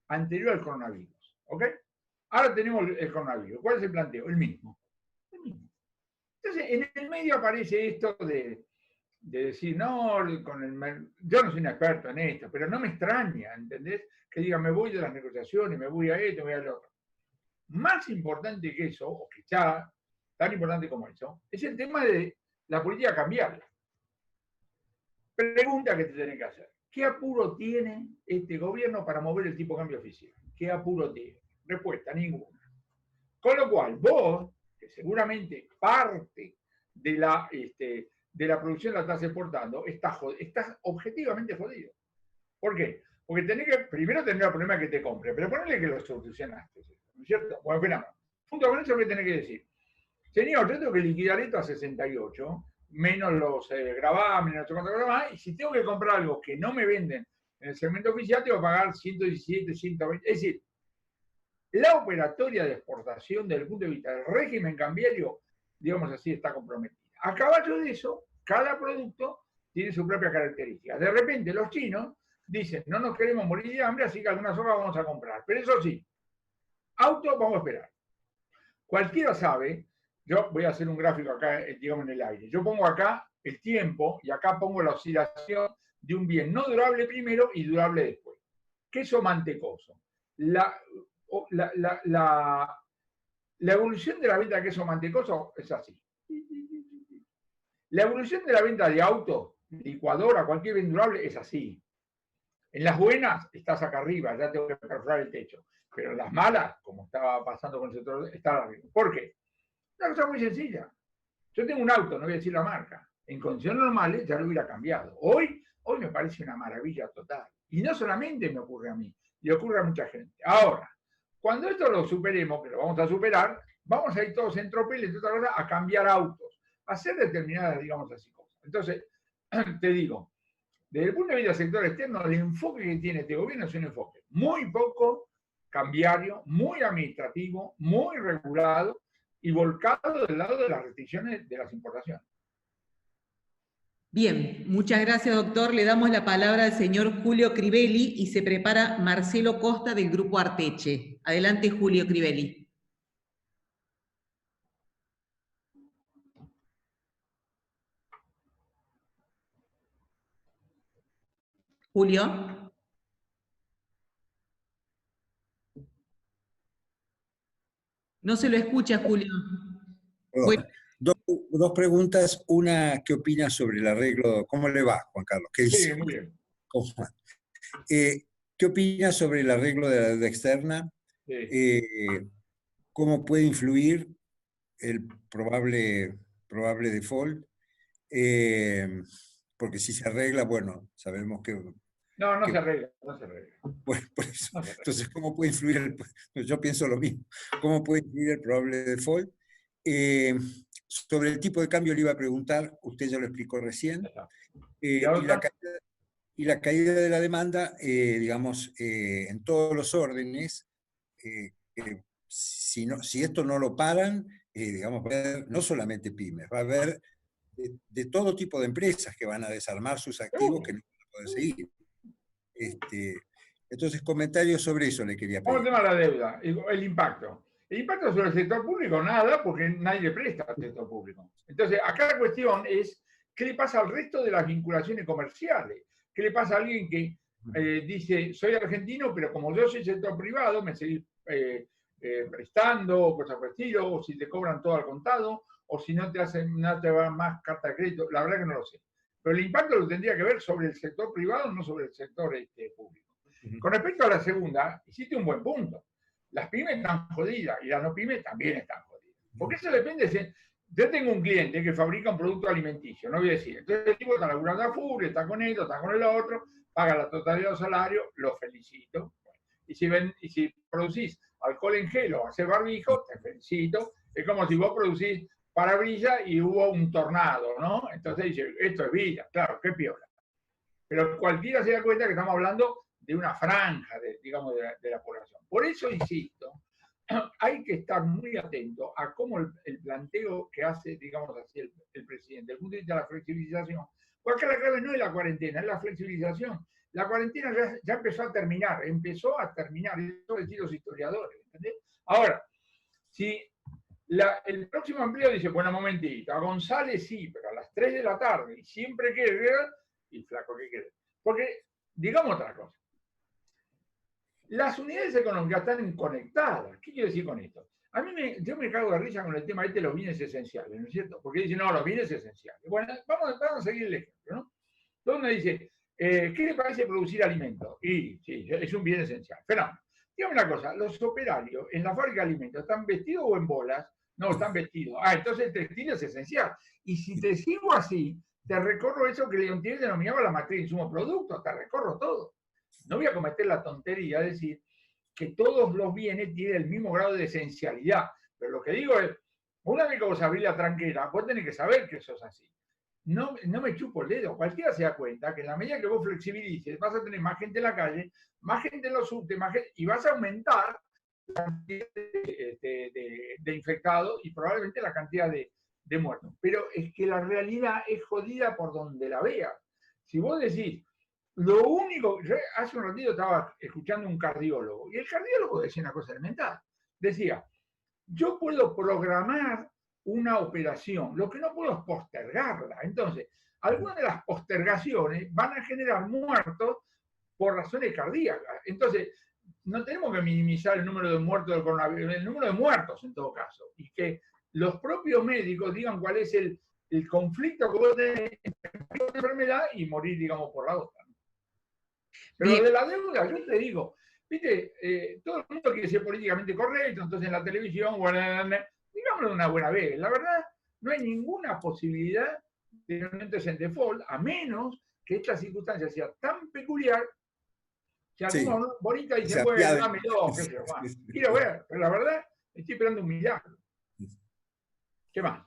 anterior al coronavirus, ¿ok? Ahora tenemos el coronavirus. ¿Cuál es el planteo? El mismo. El mismo. Entonces, en el medio aparece esto de decir, no, yo no soy un experto en esto, pero no me extraña, ¿entendés? Que diga, me voy de las negociaciones, me voy a esto, me voy a lo otro. Más importante que eso, o quizá tan importante como eso, es el tema de la política cambiaria. Pregunta que te tenés que hacer. ¿Qué apuro tiene este gobierno para mover el tipo de cambio oficial? ¿Qué apuro tiene? Respuesta, ninguna. Con lo cual, vos, que seguramente parte de la producción la estás exportando, estás objetivamente jodido. ¿Por qué? Porque tenés que, primero tener el problema que te compre, pero ponele que lo solucionaste, ¿no es cierto? Bueno, esperamos. Junto con eso, ¿qué tenés que decir? Señor, yo tengo que liquidar esto a 68, menos los gravámenes, no sé cuánto gravamen, y si tengo que comprar algo que no me venden en el segmento oficial, tengo que pagar 117, 120. Es decir, la operatoria de exportación desde el punto de vista del régimen cambiario, digamos así, está comprometida. A caballo de eso, cada producto tiene su propia característica. De repente los chinos dicen, no nos queremos morir de hambre, así que algunas hojas vamos a comprar. Pero eso sí, auto vamos a esperar. Cualquiera sabe, yo voy a hacer un gráfico acá, digamos, en el aire. Yo pongo acá el tiempo y acá pongo la oscilación de un bien no durable primero y durable después. Queso mantecoso. La evolución de la venta de queso mantecoso es así. La evolución de la venta de auto, licuadora, cualquier bien durable es así. En las buenas estás acá arriba, ya tengo que perforar el techo. Pero en las malas, como estaba pasando con el sector, está arriba. ¿Por qué? Una cosa muy sencilla. Yo tengo un auto, no voy a decir la marca. En condiciones normales ya lo hubiera cambiado. Hoy me parece una maravilla total. Y no solamente me ocurre a mí, le ocurre a mucha gente. Ahora, cuando esto lo superemos, que lo vamos a superar, vamos a ir todos en tropel, entre otras cosas, a cambiar autos, a hacer determinadas, digamos así, cosas. Entonces, te digo, desde el punto de vista del sector externo, el enfoque que tiene este gobierno es un enfoque muy poco cambiario, muy administrativo, muy regulado y volcado del lado de las restricciones de las importaciones. Bien, muchas gracias, doctor. Le damos la palabra al señor Julio Crivelli y se prepara Marcelo Costa del Grupo Arteche. Adelante, Julio Crivelli. Julio. No se lo escucha, Julio. Bueno. Dos preguntas. Una, ¿qué opina sobre el arreglo? ¿Cómo le va, Juan Carlos? ¿Qué dice? Sí, muy bien. ¿Qué opina sobre el arreglo de la deuda externa? Sí. ¿Cómo puede influir el probable default? Porque si se arregla, bueno, sabemos que... No se arregla, no se arregla. Bueno, por eso. No se arregla. Entonces, ¿cómo puede influir yo pienso lo mismo. ¿Cómo puede influir el probable default? Sobre el tipo de cambio le iba a preguntar, usted ya lo explicó recién. Y la caída de la demanda, digamos, en todos los órdenes, si esto no lo paran, digamos, va a haber no solamente pymes, va a haber de todo tipo de empresas que van a desarmar sus activos que no van a poder seguir. Entonces, comentarios sobre eso le quería pedir. Vamos al tema de la deuda, el impacto. El impacto sobre el sector público, nada, porque nadie le presta al sector público. Entonces, acá la cuestión es, ¿qué le pasa al resto de las vinculaciones comerciales? ¿Qué le pasa a alguien que dice, soy argentino, pero como yo soy sector privado, me seguís prestando, cosas por el estilo, o si te cobran todo al contado, o si no te va más carta de crédito, la verdad que no lo sé. Pero el impacto lo tendría que ver sobre el sector privado, no sobre el sector público. Con respecto a la segunda, hiciste un buen punto. Las pymes están jodidas y las no pymes también están jodidas. Porque eso depende. Yo tengo un cliente que fabrica un producto alimenticio, no voy a decir. Entonces el tipo está laburando a full, está con esto, está con el otro, paga la totalidad del salario, lo felicito. Y si producís alcohol en gel o haces barbijo, te felicito. Es como si vos producís parabrisas y hubo un tornado, ¿no? Entonces dice, esto es vida, claro, qué piola. Pero cualquiera se da cuenta que estamos hablando de una franja, digamos, de la población. Por eso insisto, hay que estar muy atento a cómo el planteo que hace, digamos así, el presidente, desde el punto de vista de la flexibilización. Porque acá la clave no es la cuarentena, es la flexibilización. La cuarentena ya empezó a terminar, eso decían los historiadores, ¿entendés? Ahora, si el próximo empleo dice, bueno, momentito, a González sí, pero a las 3 de la tarde, y siempre quiere ver, y flaco, ¿qué quiere? Porque, digamos otra cosa, las unidades económicas están conectadas. ¿Qué quiero decir con esto? Yo me cago de risa con el tema de los bienes esenciales, ¿no es cierto? Porque dicen, no, los bienes esenciales. Bueno, vamos a seguir el ejemplo, ¿no? Donde dice, ¿qué le parece producir alimentos? Y sí, es un bien esencial. Fenómeno. Dígame una cosa, los operarios en la fábrica de alimentos, ¿están vestidos o en bolas? No, están vestidos. Entonces el textil es esencial. Y si te sigo así, te recorro eso que Leontief denominaba la matriz de insumos productos, te recorro todo. No voy a cometer la tontería de decir que todos los bienes tienen el mismo grado de esencialidad. Pero lo que digo es, una vez que vos abrís la tranquera, vos tenés que saber que eso es así. No me chupo el dedo. Cualquiera se da cuenta que en la medida que vos flexibilices, vas a tener más gente en la calle, más gente en los subtes, y vas a aumentar la cantidad de infectados y probablemente la cantidad de muertos. Pero es que la realidad es jodida por donde la veas. Si vos decís, lo único, yo hace un ratito estaba escuchando a un cardiólogo, y el cardiólogo decía una cosa elemental. Decía, yo puedo programar una operación, lo que no puedo es postergarla. Entonces, algunas de las postergaciones van a generar muertos por razones cardíacas. Entonces, no tenemos que minimizar el número de muertos del coronavirus, el número de muertos en todo caso, y que los propios médicos digan cuál es el conflicto que vos tenés entre la enfermedad y morir, digamos, por la otra. Pero bien, de la deuda, yo te digo, viste, todo el mundo quiere ser políticamente correcto, entonces en la televisión, digámoslo de una buena vez, la verdad, no hay ninguna posibilidad de que no entres en default, a menos que esta circunstancia sea tan peculiar que alguno bonita dice, bueno, dámelo, qué sé yo, quiero ver, pero la verdad, estoy esperando un milagro. ¿Qué más?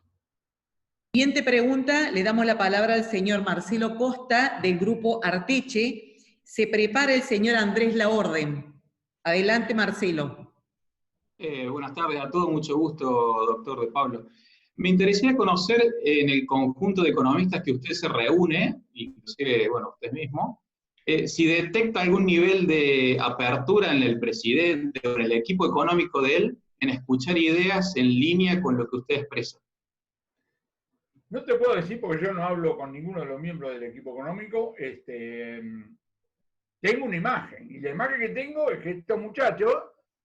Siguiente pregunta, le damos la palabra al señor Marcelo Costa, del grupo Arteche. Se prepara el señor Andrés Laorden. Adelante, Marcelo. Buenas tardes a todos, mucho gusto, doctor De Pablo. Me interesaría conocer en el conjunto de economistas que usted se reúne, inclusive, bueno, usted mismo, si detecta algún nivel de apertura en el presidente o en el equipo económico de él en escuchar ideas en línea con lo que usted expresa. No te puedo decir porque yo no hablo con ninguno de los miembros del equipo económico. Tengo una imagen, y la imagen que tengo es que estos muchachos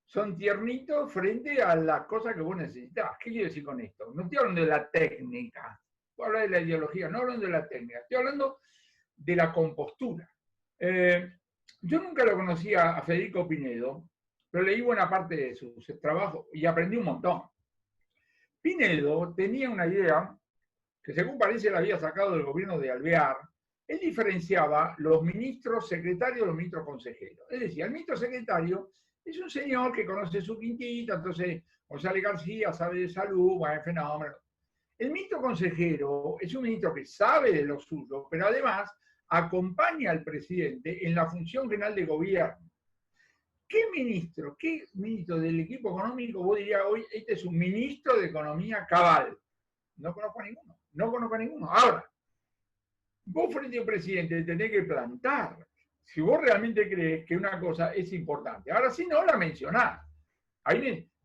son tiernitos frente a las cosas que vos necesitas. ¿Qué quiero decir con esto? No estoy hablando de la técnica, voy a hablar de la ideología, no hablando de la técnica, estoy hablando de la compostura. Yo nunca lo conocía a Federico Pinedo, pero leí buena parte de sus trabajos y aprendí un montón. Pinedo tenía una idea que según parece la había sacado del gobierno de Alvear. Él diferenciaba los ministros secretarios de los ministros consejeros. Es decir, el ministro secretario es un señor que conoce su quintita, entonces González García sabe de salud, bueno, fenómeno. El ministro consejero es un ministro que sabe de lo suyo, pero además acompaña al presidente en la función general de gobierno. ¿Qué ministro del equipo económico vos dirías hoy, este es un ministro de economía cabal? No conozco a ninguno. Ahora, vos frente a un presidente tenés que plantar. Si vos realmente crees que una cosa es importante. Ahora, si no, la mencionás.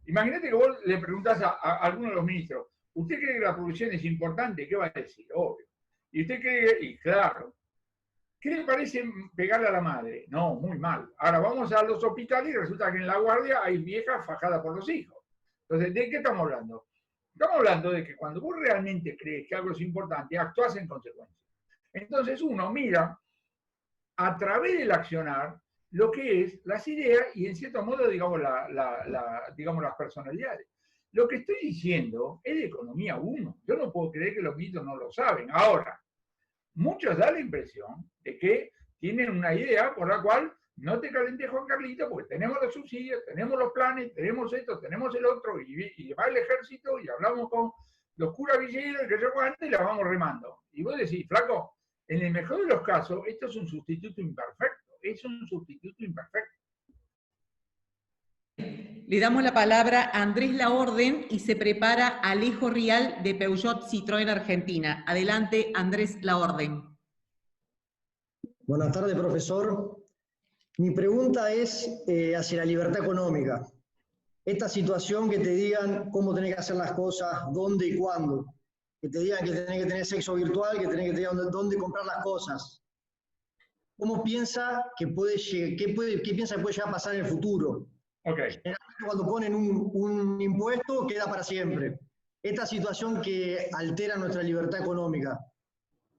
Imagínate que vos le preguntás a alguno de los ministros, ¿usted cree que la producción es importante? ¿Qué va a decir? Obvio. ¿Y usted cree y claro, qué le parece pegarle a la madre? No, muy mal. Ahora vamos a los hospitales y resulta que en la guardia hay viejas fajadas por los hijos. Entonces, ¿de qué estamos hablando? Estamos hablando de que cuando vos realmente crees que algo es importante, actuás en consecuencia. Entonces uno mira a través del accionar lo que es las ideas y en cierto modo, digamos, digamos las personalidades. Lo que estoy diciendo es de economía 1. Yo no puedo creer que los mitos no lo saben. Ahora, muchos dan la impresión de que tienen una idea por la cual no te calentes, Juan Carlito, porque tenemos los subsidios, tenemos los planes, tenemos esto, tenemos el otro, y va el ejército, y hablamos con los curas villeros, y que yo cuánto, y la vamos remando. Y vos decís, flaco, en el mejor de los casos, esto es un sustituto imperfecto, es un sustituto imperfecto. Le damos la palabra a Andrés Laorden y se prepara Alejo Rial de Peugeot Citroën Argentina. Adelante, Andrés Laorden. Buenas tardes, profesor. Mi pregunta es hacia la libertad económica. Esta situación que te digan cómo tenés que hacer las cosas, dónde y cuándo. Que te digan que tenés que tener sexo virtual, que tenés que tener dónde comprar las cosas. ¿Cómo piensa que puede llegar a pasar en el futuro? Okay. Cuando ponen un impuesto, queda para siempre. Esta situación que altera nuestra libertad económica,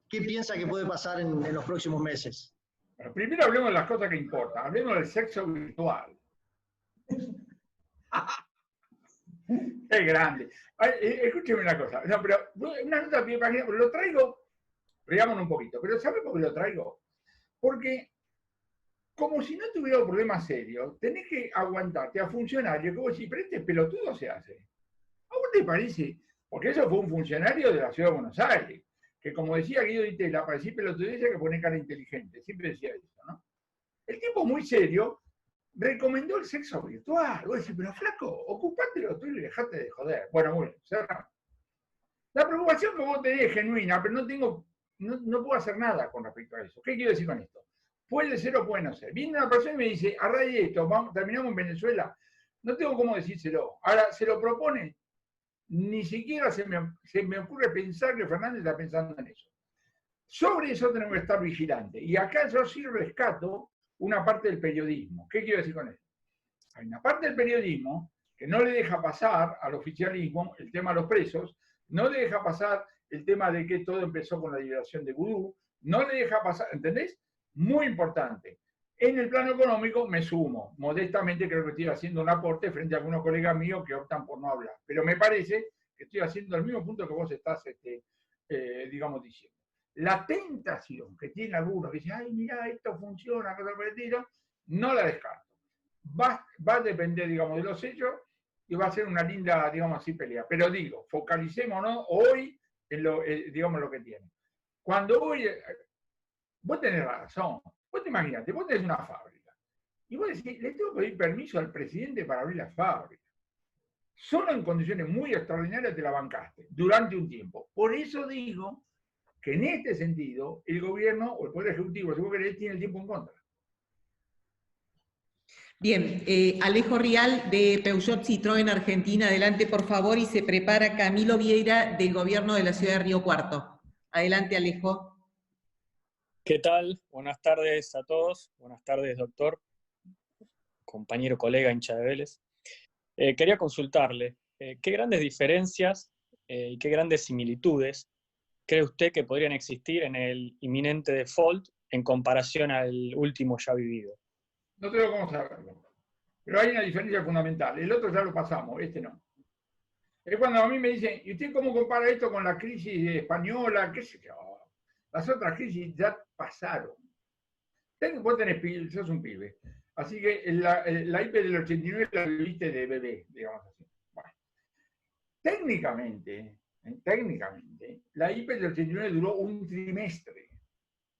¿qué piensa que puede pasar en los próximos meses? Bueno, primero hablemos de las cosas que importan. Hablemos del sexo virtual. Es grande. Escúcheme una cosa. No, pero una nota de página, lo traigo, riámonos un poquito, pero ¿sabe por qué lo traigo? Porque como si no tuviera un problema serio, tenés que aguantarte a funcionarios como si, pero este pelotudo se hace. ¿A vos te parece? Porque eso fue un funcionario de la Ciudad de Buenos Aires, que como decía Guido Di Tella, para decir pelotudez hay que poner cara inteligente, siempre decía eso, ¿no? El tipo muy serio recomendó el sexo virtual. Vos decís, pero flaco, ocupate lo tuyo y dejate de joder. Bueno, muy bien, cerramos. La preocupación que vos tenés es genuina, pero no puedo hacer nada con respecto a eso. ¿Qué quiero decir con esto? Puede ser o puede no ser. Viene una persona y me dice, a raíz de esto, terminamos en Venezuela, no tengo cómo decírselo. Ahora, se lo propone, ni siquiera se me ocurre pensar que Fernández está pensando en eso. Sobre eso tenemos que estar vigilantes. Y acá yo sí rescato una parte del periodismo. ¿Qué quiero decir con esto? Hay una parte del periodismo que no le deja pasar al oficialismo el tema de los presos, no le deja pasar el tema de que todo empezó con la liberación de Vudú, no le deja pasar, ¿entendés? Muy importante. En el plano económico me sumo. Modestamente creo que estoy haciendo un aporte frente a algunos colegas míos que optan por no hablar. Pero me parece que estoy haciendo el mismo punto que vos estás, digamos, diciendo. La tentación que tiene algunos que dicen, ay, mira, esto funciona, cosa por el estilo, no la descarto. Va a depender, digamos, de los hechos y va a ser una linda, digamos así, pelea. Pero digo, focalicémonos hoy en lo, digamos, lo que tiene. Cuando hoy... Vos tenés razón. Vos te imaginate, vos tenés una fábrica. Y vos decís, le tengo que pedir permiso al presidente para abrir la fábrica. Solo en condiciones muy extraordinarias te la bancaste, durante un tiempo. Por eso digo que en este sentido, el gobierno o el Poder Ejecutivo, si vos querés, tiene el tiempo en contra. Bien, Alejo Rial de Peugeot Citroën Argentina, adelante por favor, y se prepara Camilo Vieira del Gobierno de la Ciudad de Río Cuarto. Adelante, Alejo. ¿Qué tal? Buenas tardes a todos. Buenas tardes, doctor, compañero, colega, hincha de Vélez. Quería consultarle, ¿qué grandes diferencias y qué grandes similitudes cree usted que podrían existir en el inminente default en comparación al último ya vivido? No tengo cómo saberlo, pero hay una diferencia fundamental. El otro ya lo pasamos, este no. Es cuando a mí me dicen, ¿y usted cómo compara esto con la crisis española? ¿Qué sé yo? Las otras crisis ya pasaron. Vos tenés pibe, sos un pibe. Así que la IP del 89 la viviste de bebé, digamos así. Bueno. Técnicamente, la IP del 89 duró un trimestre.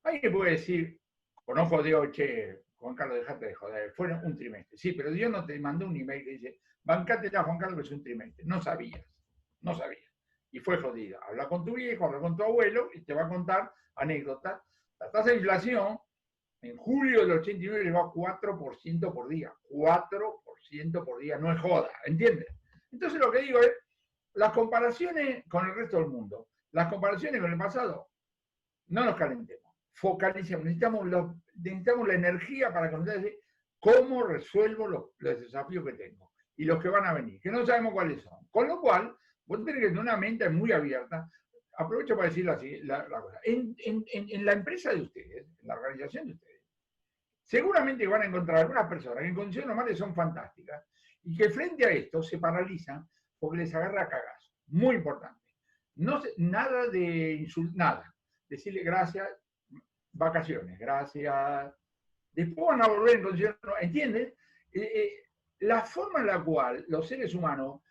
Alguien puede decir, con ojos de oche, Juan Carlos, dejate de joder, fueron un trimestre. Sí, pero Dios no te mandó un email que dice, bancate ya, Juan Carlos, que es un trimestre. No sabías. Y fue jodida. Habla con tu viejo, habla con tu abuelo y te va a contar anécdotas. La tasa de inflación en julio del 89 le va a 4% por día. 4% por día, no es joda, ¿entiendes? Entonces lo que digo es, las comparaciones con el resto del mundo, las comparaciones con el pasado, no nos calentemos, focalicemos, necesitamos la energía para contar cómo resuelvo los desafíos que tengo y los que van a venir, que no sabemos cuáles son. Con lo cual, Vos tenés que tener una mente muy abierta. Aprovecho para decirlo así, la cosa. En la empresa de ustedes, en la organización de ustedes, seguramente van a encontrar algunas personas que en condiciones normales son fantásticas y que frente a esto se paralizan porque les agarra cagazo. Muy importante. No, nada de insultar, nada. Decirle gracias, vacaciones, gracias. Después van a volver en condiciones, ¿entiendes? La forma en la cual los seres humanos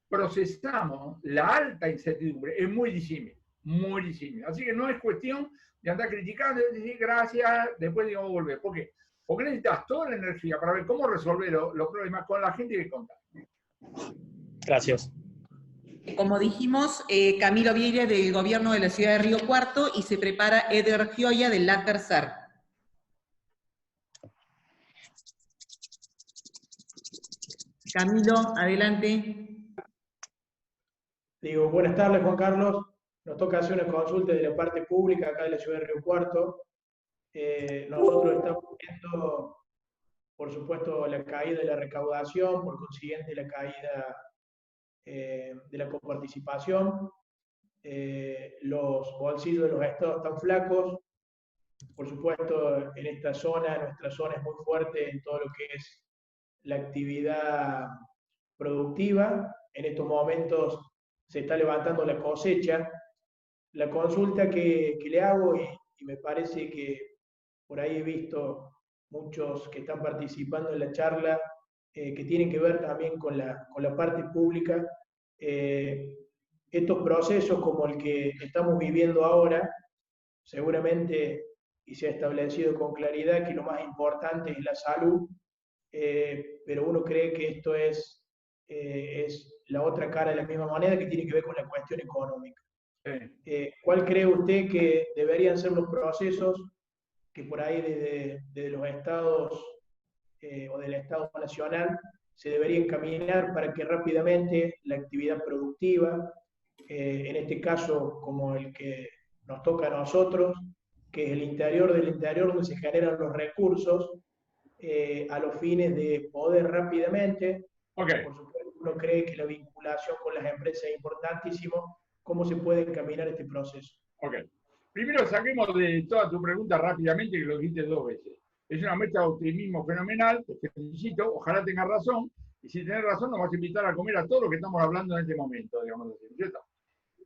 procesamos la alta incertidumbre es muy disímil, muy disímil. Así que no es cuestión de andar criticando, de decir gracias, después digamos volver. ¿Por qué? Porque necesitas toda la energía para ver cómo resolver los problemas con la gente que contás. Gracias. Como dijimos, Camilo Vieira del gobierno de la ciudad de Río Cuarto y se prepara Eder Gioia del LATERSAR. Camilo, adelante. Digo, buenas tardes, Juan Carlos. Nos toca hacer una consulta de la parte pública acá de la ciudad de Río Cuarto. Nosotros estamos viendo, por supuesto, la caída de la recaudación, por consiguiente la caída de la coparticipación. Los bolsillos de los estados están flacos. Por supuesto, en esta zona, nuestra zona es muy fuerte en todo lo que es la actividad productiva. En estos momentos se está levantando la cosecha. La consulta que le hago, y me parece que por ahí he visto muchos que están participando en la charla, que tienen que ver también con la parte pública. Estos procesos como el que estamos viviendo ahora, seguramente, y se ha establecido con claridad que lo más importante es la salud, pero uno cree que esto es la otra cara de la misma moneda, que tiene que ver con la cuestión económica. ¿Cuál cree usted que deberían ser los procesos que por ahí desde los estados o del Estado Nacional se debería encaminar para que rápidamente la actividad productiva, en este caso como el que nos toca a nosotros, que es el interior del interior donde se generan los recursos, a los fines de poder rápidamente, por supuesto uno cree que la vinculación con las empresas es importantísimo, ¿cómo se puede encaminar este proceso? Primero saquemos de toda tu pregunta rápidamente, que lo dijiste 2 veces. Es una muestra de optimismo fenomenal, te felicito, ojalá tengas razón, y si tenés razón nos vas a invitar a comer a todo lo que estamos hablando en este momento, digamos así, ¿cierto?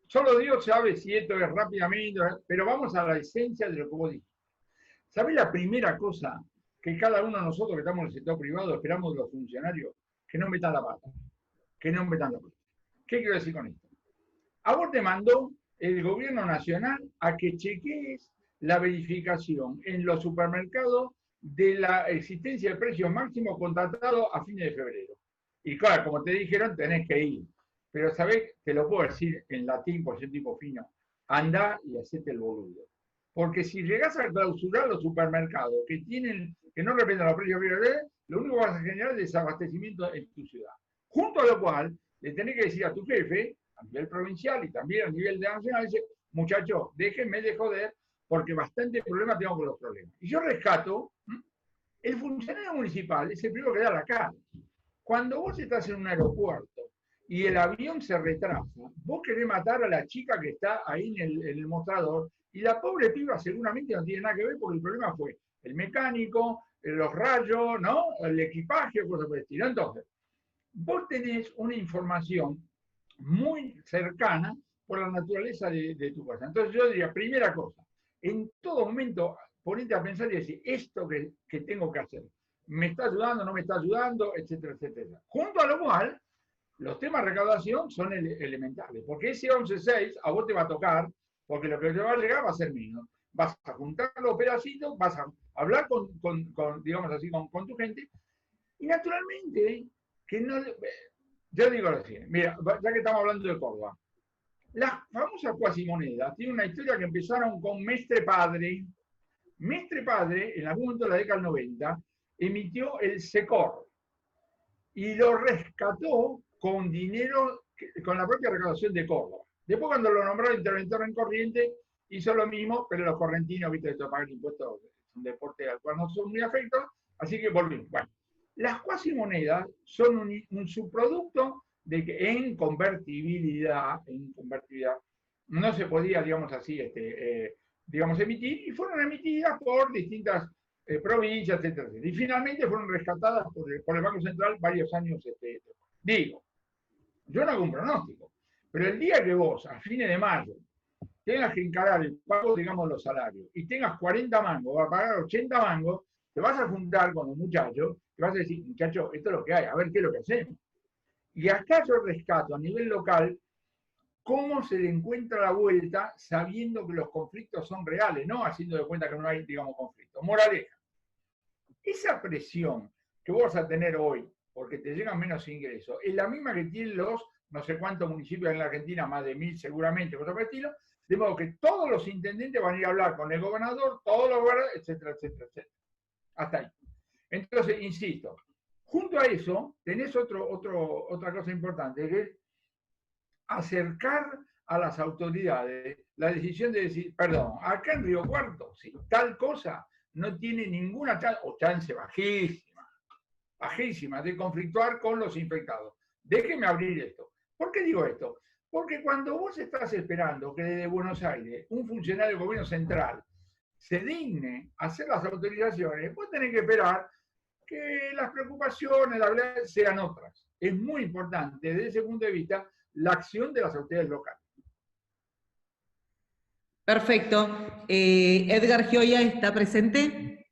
Solo Dios sabe si esto es rápidamente, pero vamos a la esencia de lo que vos dijiste. ¿Sabés la primera cosa que cada uno de nosotros que estamos en el sector privado esperamos de los funcionarios? Que no metan la pata, que no metan la pata. ¿Qué quiero decir con esto? A vos te mandó el gobierno nacional a que chequees la verificación en los supermercados de la existencia de precios máximos contratados a fines de febrero. Y claro, como te dijeron, tenés que ir. Pero sabés, te lo puedo decir en latín, por ser tipo fino, andá y hacete el boludo. Porque si llegás a clausurar los supermercados que no respetan los precios de febrero, lo único que vas a generar es desabastecimiento en tu ciudad. Junto a lo cual, le tenés que decir a tu jefe, a nivel provincial y también a nivel nacional, dice, muchachos, déjenme de joder, porque bastante problema tengo con los problemas. Y yo rescato, el funcionario municipal es el primero que da la cara. Cuando vos estás en un aeropuerto y el avión se retrasa, vos querés matar a la chica que está ahí en el mostrador, y la pobre piba seguramente no tiene nada que ver porque el problema fue el mecánico, los rayos, ¿no? El equipaje, cosas por el estilo. Entonces, vos tenés una información muy cercana por la naturaleza de tu cosa. Entonces yo diría, primera cosa, en todo momento ponete a pensar y decir, esto que tengo que hacer, ¿me está ayudando, no me está ayudando, etcétera, etcétera? Junto a lo cual, los temas de recaudación son elementales, porque ese 11.6 a vos te va a tocar, porque lo que te va a llegar va a ser menos. Vas a juntar los pedacitos, vas a hablar digamos así, con tu gente, y naturalmente, que no... Yo digo lo siguiente, mira, ya que estamos hablando de Córdoba, las famosas cuasimonedas tienen una historia que empezaron con Mestre Padre. Mestre Padre, en algún momento de la década del 90, emitió el SECOR y lo rescató con dinero, con la propia recaudación de Córdoba. Después, cuando lo nombraron interventor en corriente, hizo lo mismo, pero los correntinos, viste, esto pagan impuestos, es un deporte al cual no son muy afectos, así que volvimos. Bueno, las cuasimonedas son un subproducto de que en convertibilidad no se podía, digamos así, digamos, emitir, y fueron emitidas por distintas provincias, etcétera, etcétera. Y finalmente fueron rescatadas por el Banco Central varios años después. Digo, yo no hago un pronóstico, pero el día que vos, a fines de mayo, tengas que encarar el pago, digamos, los salarios, y tengas 40 mangos, vas a pagar 80 mangos, te vas a juntar con los muchachos, te vas a decir, muchachos, esto es lo que hay, a ver qué es lo que hacemos. Y acá yo rescato a nivel local cómo se le encuentra la vuelta sabiendo que los conflictos son reales, no haciendo de cuenta que no hay, digamos, conflictos. Moraleja, esa presión que vos vas a tener hoy, porque te llegan menos ingresos, es la misma que tienen los no sé cuántos municipios en la Argentina, más de 1000 seguramente, cosas por el estilo, de modo que todos los intendentes van a ir a hablar con el gobernador, todos los gobernadores, etcétera, etcétera, etcétera. Hasta ahí. Entonces, insisto, junto a eso, tenés otra cosa importante, que es acercar a las autoridades la decisión de decir, perdón, acá en Río Cuarto, si tal cosa no tiene ninguna chance, o chance bajísima, de conflictuar con los infectados. Déjeme abrir esto. ¿Por qué digo esto? Porque cuando vos estás esperando que desde Buenos Aires un funcionario del gobierno central se digne a hacer las autorizaciones, vos tenés que esperar que las preocupaciones, la verdad, sean otras. Es muy importante, desde ese punto de vista, la acción de las autoridades locales. Perfecto. Edgar Gioia está presente.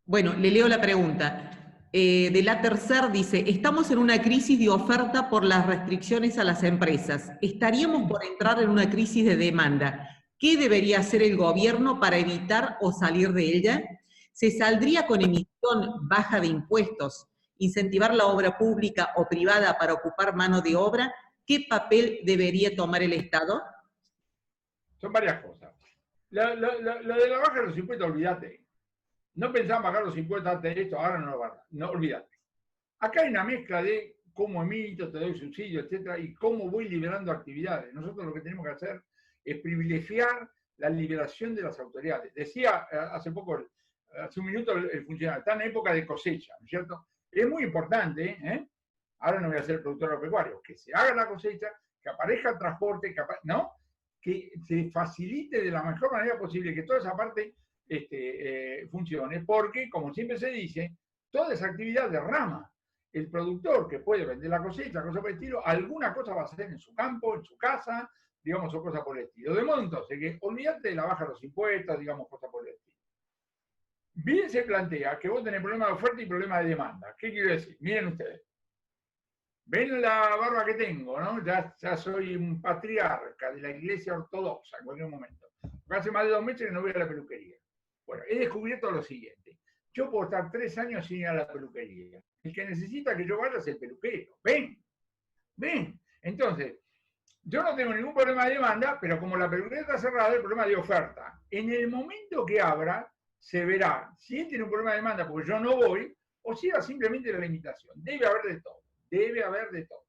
Bueno, le leo la pregunta. De la tercera dice, estamos en una crisis de oferta por las restricciones a las empresas. ¿Estaríamos por entrar en una crisis de demanda? ¿Qué debería hacer el gobierno para evitar o salir de ella? ¿Se saldría con emisión baja de impuestos? ¿Incentivar la obra pública o privada para ocupar mano de obra? ¿Qué papel debería tomar el Estado? Son varias cosas. Lo de la baja de los impuestos, olvídate. No pensaban bajar los impuestos antes de esto, ahora no lo van a bajar. No, olvídate. Acá hay una mezcla de cómo emito, te doy subsidio, etcétera, y cómo voy liberando actividades. Nosotros lo que tenemos que hacer es privilegiar la liberación de las autoridades. Decía hace un minuto el funcionario, está en época de cosecha, ¿no es cierto? Es muy importante, ahora no voy a ser productor agropecuario, que se haga la cosecha, que aparezca el transporte, ¿no? Que se facilite de la mejor manera posible, que toda esa parte funcione, porque, como siempre se dice, toda esa actividad derrama. El productor que puede vender la cosecha, cosas por el estilo, alguna cosa va a hacer en su campo, en su casa, digamos, o cosas por el estilo. De modo entonces que olvídate de la baja de los impuestos, digamos, cosas por el estilo. Bien se plantea que vos tenés problema de oferta y problema de demanda. ¿Qué quiero decir? Miren ustedes. Ven la barba que tengo, ¿no? Ya soy un patriarca de la Iglesia Ortodoxa en cualquier momento. Hace más de 2 meses que no voy a la peluquería. Bueno, he descubierto lo siguiente. Yo puedo estar 3 años sin ir a la peluquería. El que necesita que yo vaya es el peluquero. Ven. Entonces, yo no tengo ningún problema de demanda, pero como la peluquería está cerrada, el problema de oferta. En el momento que abra, se verá si él tiene un problema de demanda porque yo no voy, o si era simplemente la limitación. Debe haber de todo.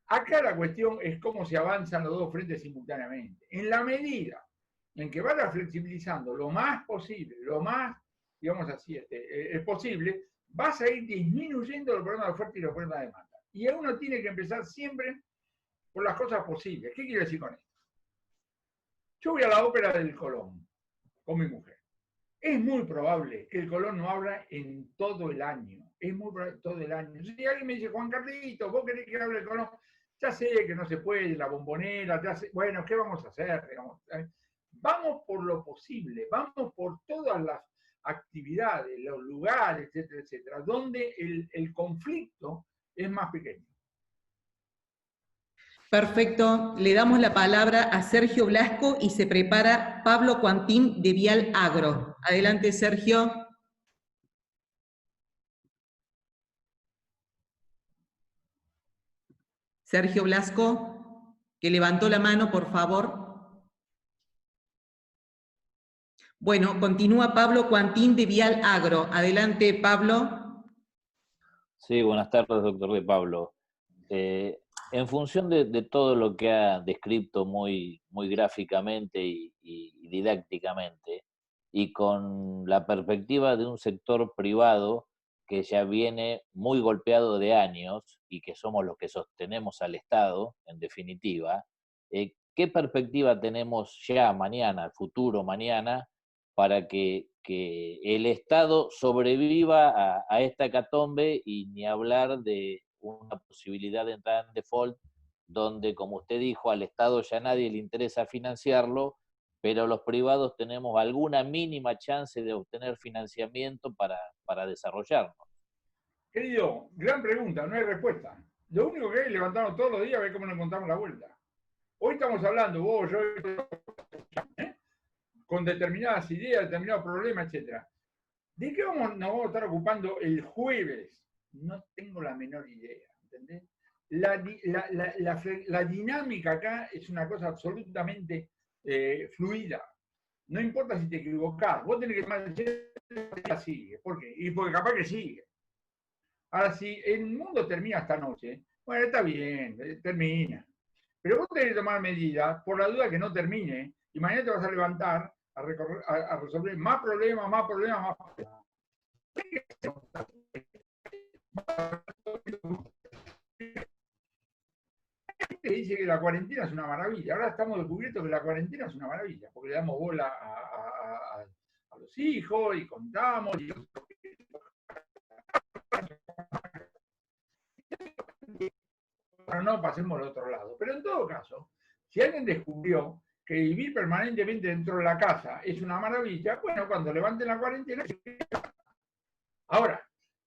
Acá la cuestión es cómo se avanzan los dos frentes simultáneamente. En la medida en que vaya flexibilizando lo más posible, lo más, digamos así, es posible, vas a ir disminuyendo los problemas de oferta y los problemas de demanda. Y uno tiene que empezar siempre por las cosas posibles. ¿Qué quiero decir con esto? Yo voy a la ópera del Colón con mi mujer. Es muy probable que el Colón no abra en todo el año. Es muy probable todo el año. Si alguien me dice, Juan Carlito, ¿vos querés que hable el Colón? Ya sé que no se puede, la Bombonera, ya sé. Bueno, ¿qué vamos a hacer? Digamos, vamos por lo posible, vamos por todas las actividades, los lugares, etcétera, etcétera, donde el conflicto es más pequeño. Perfecto. Le damos la palabra a Sergio Blasco y se prepara Pablo Cuantín de Vial Agro. Adelante, Sergio. Sergio Blasco, que levantó la mano, por favor. Bueno, continúa Pablo Cuantín de Vial Agro. Adelante, Pablo. Sí, buenas tardes, doctor de Pablo. En función de todo lo que ha descrito muy gráficamente y didácticamente, y con la perspectiva de un sector privado que ya viene muy golpeado de años y que somos los que sostenemos al Estado, en definitiva, ¿qué perspectiva tenemos ya mañana, futuro mañana, para que el Estado sobreviva a esta hecatombe y ni hablar de una posibilidad de entrar en default donde, como usted dijo, al Estado ya nadie le interesa financiarlo, pero los privados tenemos alguna mínima chance de obtener financiamiento para desarrollarnos? Querido, gran pregunta, no hay respuesta. Lo único que hay es levantarnos todos los días a ver cómo nos encontramos la vuelta. Hoy estamos hablando, vos, yo, con determinadas ideas, determinados problemas, etc. ¿De qué nos vamos a estar ocupando el jueves? No tengo la menor idea, ¿entendés? La dinámica acá es una cosa absolutamente fluida. No importa si te equivocás, vos tenés que tomar el decisión, sigue. ¿Por qué? Y porque capaz que sigue. Ahora, si el mundo termina esta noche, bueno, está bien, termina. Pero vos tenés que tomar medidas por la duda que no termine, y mañana te vas a levantar a resolver más problemas, más problemas, más problemas. Te dice que la cuarentena es una maravilla. Ahora estamos descubriendo que la cuarentena es una maravilla, porque le damos bola a los hijos y contamos. Ahora no pasemos al otro lado. Pero en todo caso, si alguien descubrió que vivir permanentemente dentro de la casa es una maravilla, bueno, cuando levanten la cuarentena. Ahora,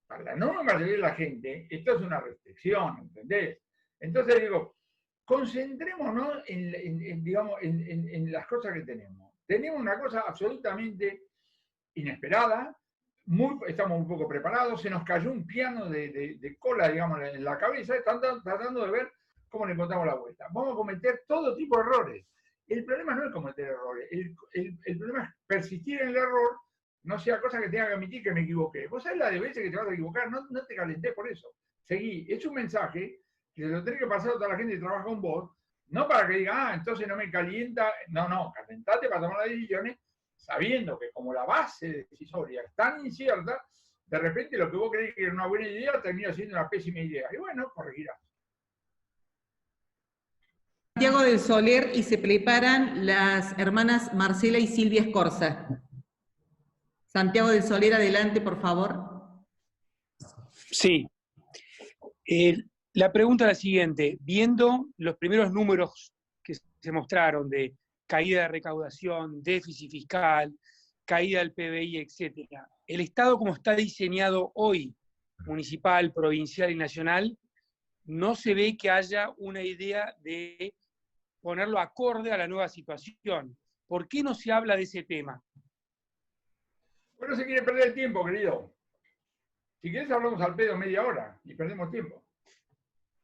para la no mayoría de la gente, esto es una restricción, ¿entendés? Entonces digo, concentrémonos en las cosas que tenemos. Tenemos una cosa absolutamente inesperada, estamos un poco preparados, se nos cayó un piano de cola, digamos, en la cabeza, estamos tratando de ver cómo le encontramos la vuelta. Vamos a cometer todo tipo de errores. El problema no es cometer errores, el problema es persistir en el error, no sea cosa que tenga que admitir que me equivoqué. Vos sabés la de veces que te vas a equivocar, no te calentés por eso. Seguí, es un mensaje que se lo tenés que pasar a toda la gente que trabaja con vos, no para que diga, entonces no me calienta, no, calentate para tomar las decisiones, sabiendo que como la base decisoria es tan incierta, de repente lo que vos creés que era una buena idea termina siendo una pésima idea. Y bueno, corregirás. Santiago del Soler, y se preparan las hermanas Marcela y Silvia Escorza. Santiago del Soler, adelante, por favor. Sí. La pregunta es la siguiente. Viendo los primeros números que se mostraron de caída de recaudación, déficit fiscal, caída del PBI, etc., el Estado como está diseñado hoy, municipal, provincial y nacional, no se ve que haya una idea de ponerlo acorde a la nueva situación. ¿Por qué no se habla de ese tema? Bueno, se quiere perder el tiempo, querido. Si querés hablamos al pedo media hora y perdemos tiempo.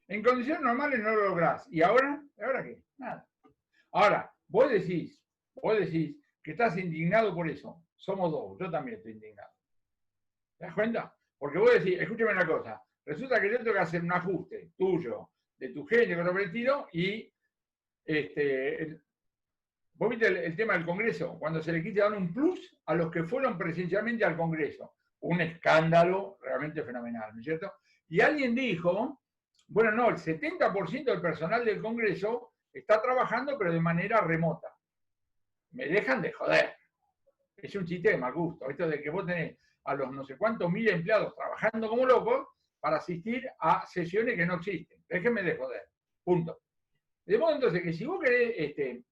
En condiciones normales no lo lográs. ¿Y ahora? ¿Ahora qué? Nada. Ahora, vos decís que estás indignado por eso. Somos dos, yo también estoy indignado. ¿Te das cuenta? Porque vos decís, escúchame una cosa, resulta que yo tengo que hacer un ajuste tuyo, de tu gente, con el tiro, y vos viste el tema del Congreso, cuando se le quita dar un plus a los que fueron presencialmente al Congreso. Un escándalo realmente fenomenal, ¿no es cierto? Y alguien dijo, bueno, no, el 70% del personal del Congreso está trabajando, pero de manera remota. Me dejan de joder. Es un chiste de mal gusto. Esto de que vos tenés a los no sé cuántos mil empleados trabajando como locos para asistir a sesiones que no existen. Déjenme de joder. Punto. De modo entonces que si vos querés,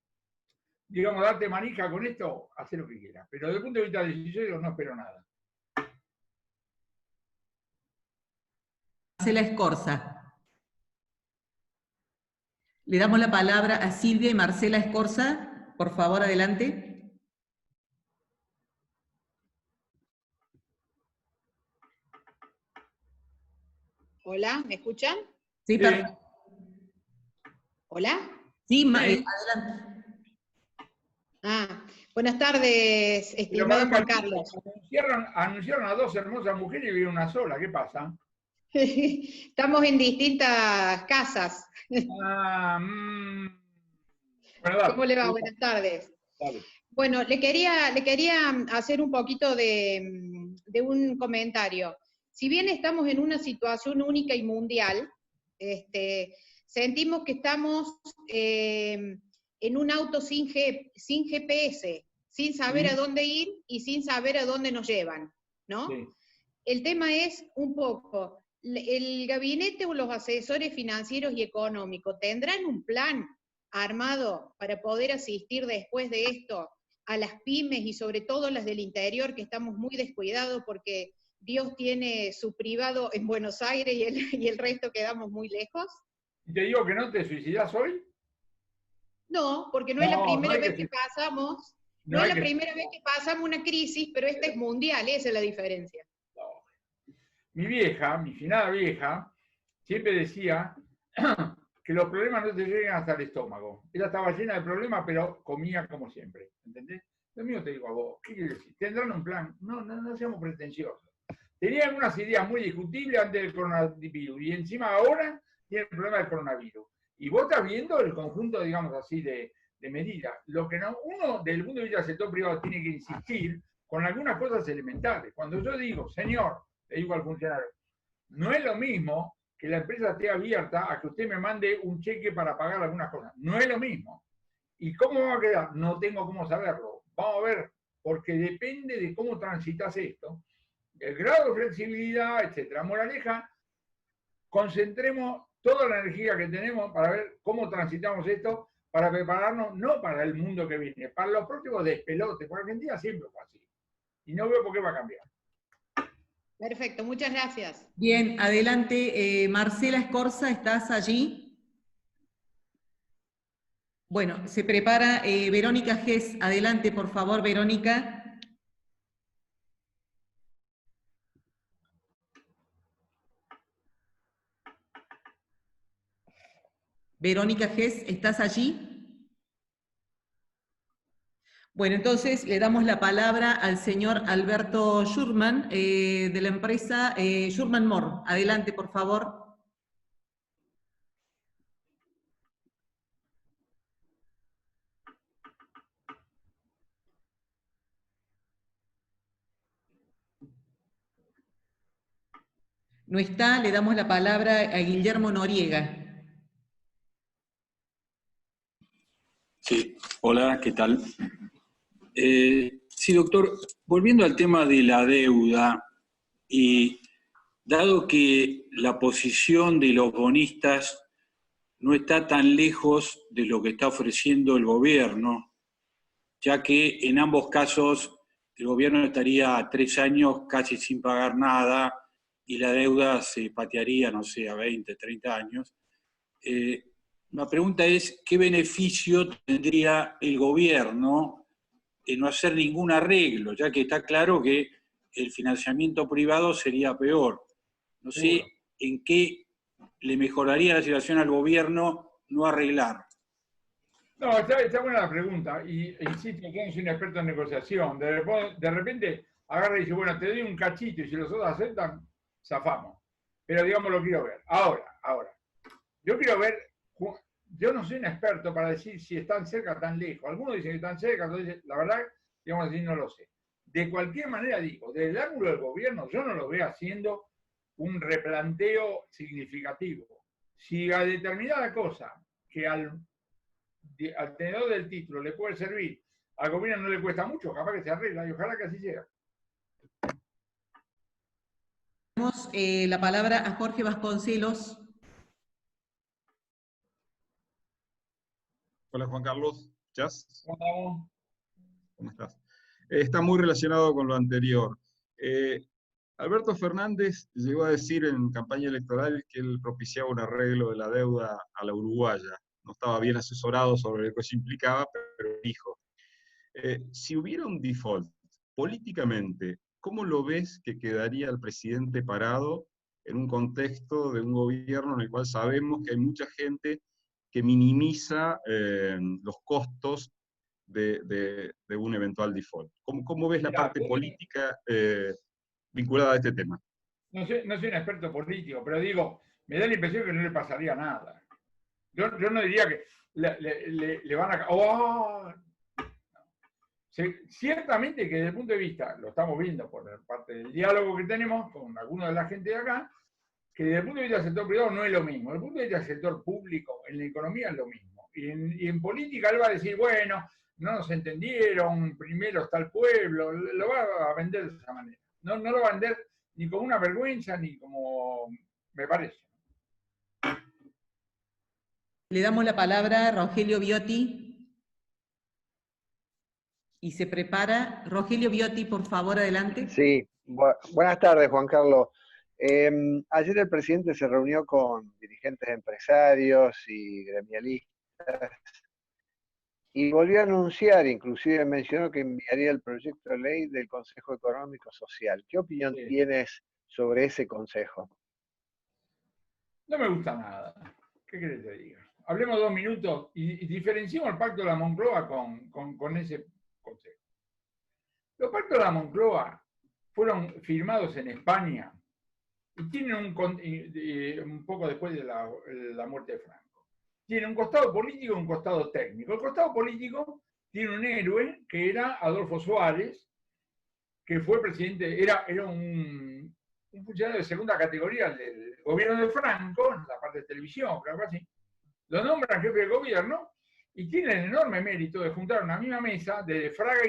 digamos, darte manija con esto, hacé lo que quieras. Pero desde el punto de vista decisorio no espero nada. Marcela Escorza. Le damos la palabra a Silvia y Marcela Escorza. Por favor, adelante. Hola, ¿me escuchan? Sí, perfecto. ¿Hola? Sí, adelante. Buenas tardes, estimado Juan Carlos. Anunciaron a dos hermosas mujeres y vieron una sola. ¿Qué pasa? Estamos en distintas casas. Bueno, ¿Cómo le va? Buenas tardes. Dale. Bueno, le quería hacer un poquito de un comentario. Si bien estamos en una situación única y mundial, sentimos que estamos en un auto sin GPS, sin saber a dónde ir y sin saber a dónde nos llevan, ¿no? Sí. El tema es un poco, el gabinete o los asesores financieros y económicos, ¿tendrán un plan armado para poder asistir después de esto a las pymes y sobre todo las del interior, que estamos muy descuidados porque Dios tiene su privado en Buenos Aires y el resto quedamos muy lejos? ¿Y te digo que no te suicidas hoy? No, porque no es la primera vez que pasamos, no es la primera vez que pasamos una crisis, pero esta es mundial, esa es la diferencia. Mi vieja, mi finada vieja, siempre decía que los problemas no te lleguen hasta el estómago. Ella estaba llena de problemas, pero comía como siempre, ¿entendés? Lo mismo te digo a vos, ¿qué quiere decir? ¿Tendrán un plan? No seamos pretenciosos. Tenía algunas ideas muy discutibles antes del coronavirus, y encima ahora tiene el problema del coronavirus. Y vos estás viendo el conjunto, digamos así, de medidas. Lo que uno, desde el punto de vista del sector privado, tiene que insistir con algunas cosas elementales. Cuando yo digo, señor, le digo al funcionario, no es lo mismo que la empresa esté abierta a que usted me mande un cheque para pagar algunas cosas. No es lo mismo. ¿Y cómo va a quedar? No tengo cómo saberlo. Vamos a ver, porque depende de cómo transitas esto, el grado de flexibilidad, etcétera. Moraleja, concentremos toda la energía que tenemos para ver cómo transitamos esto, para prepararnos, no para el mundo que viene, para los próximos despelotes, porque Argentina siempre fue así. Y no veo por qué va a cambiar. Perfecto, muchas gracias. Bien, adelante. Marcela Escorza, ¿estás allí? Bueno, se prepara Verónica Gess. Adelante, por favor, Verónica. Verónica Gess, ¿estás allí? Bueno, entonces le damos la palabra al señor Alberto Schurman, de la empresa Schurman More. Adelante, por favor. No está, le damos la palabra a Guillermo Noriega. Sí, hola, ¿qué tal? Sí, doctor, volviendo al tema de la deuda, y dado que la posición de los bonistas no está tan lejos de lo que está ofreciendo el gobierno, ya que en ambos casos el gobierno estaría a 3 años casi sin pagar nada y la deuda se patearía, no sé, a 20, 30 años. La pregunta es, ¿qué beneficio tendría el gobierno en no hacer ningún arreglo? Ya que está claro que el financiamiento privado sería peor. No sé en qué le mejoraría la situación al gobierno no arreglar. No, está buena la pregunta. Y insisto, yo no soy un experto en negociación. De repente agarra y dice, bueno, te doy un cachito y si los otros aceptan, zafamos. Pero digamos, lo quiero ver. Ahora. Yo quiero ver, yo no soy un experto para decir si están cerca o tan lejos. Algunos dicen que están cerca, otros dicen, la verdad, digamos así, no lo sé. De cualquier manera digo, desde el ángulo del gobierno, yo no lo veo haciendo un replanteo significativo. Si a determinada cosa que al tenedor del título le puede servir, al gobierno no le cuesta mucho, capaz que se arregla, y ojalá que así sea. Damos la palabra a Jorge Vasconcelos. Hola Juan Carlos, ¿chas? Hola. ¿Cómo estás? Está muy relacionado con lo anterior. Alberto Fernández llegó a decir en campaña electoral que él propiciaba un arreglo de la deuda a la uruguaya. No estaba bien asesorado sobre lo que eso implicaba, pero dijo. Si hubiera un default, políticamente, ¿cómo lo ves que quedaría el presidente parado en un contexto de un gobierno en el cual sabemos que hay mucha gente que minimiza los costos de un eventual default? ¿Cómo ves la parte política vinculada a este tema? No soy un experto político, pero digo, me da la impresión que no le pasaría nada. Yo no diría que le van a... ¡Oh! ciertamente que desde el punto de vista, lo estamos viendo por parte del diálogo que tenemos con algunos de la gente de acá, que desde el punto de vista del sector privado no es lo mismo. Desde el punto de vista del sector público, en la economía es lo mismo. Y en política él va a decir, bueno, no nos entendieron, primero está el pueblo, lo va a vender de esa manera. No lo va a vender ni como una vergüenza, ni como me parece. Le damos la palabra a Rogelio Viotti. Y se prepara. Rogelio Viotti, por favor, adelante. Sí, buenas tardes, Juan Carlos. Ayer el presidente se reunió con dirigentes empresarios y gremialistas y volvió a anunciar, inclusive mencionó que enviaría el proyecto de ley del Consejo Económico Social. ¿Qué opinión tienes sobre ese consejo? No me gusta nada. ¿Qué querés que te diga? Hablemos 2 minutos y diferenciemos el pacto de la Moncloa con ese consejo. Los pactos de la Moncloa fueron firmados en España y tienen un poco después de la muerte de Franco. Tienen un costado político y un costado técnico. El costado político tiene un héroe que era Adolfo Suárez, que fue presidente, era un funcionario de segunda categoría del gobierno de Franco, en la parte de televisión, algo así. Lo nombran jefe de gobierno y tienen el enorme mérito de juntar una misma mesa de Fraga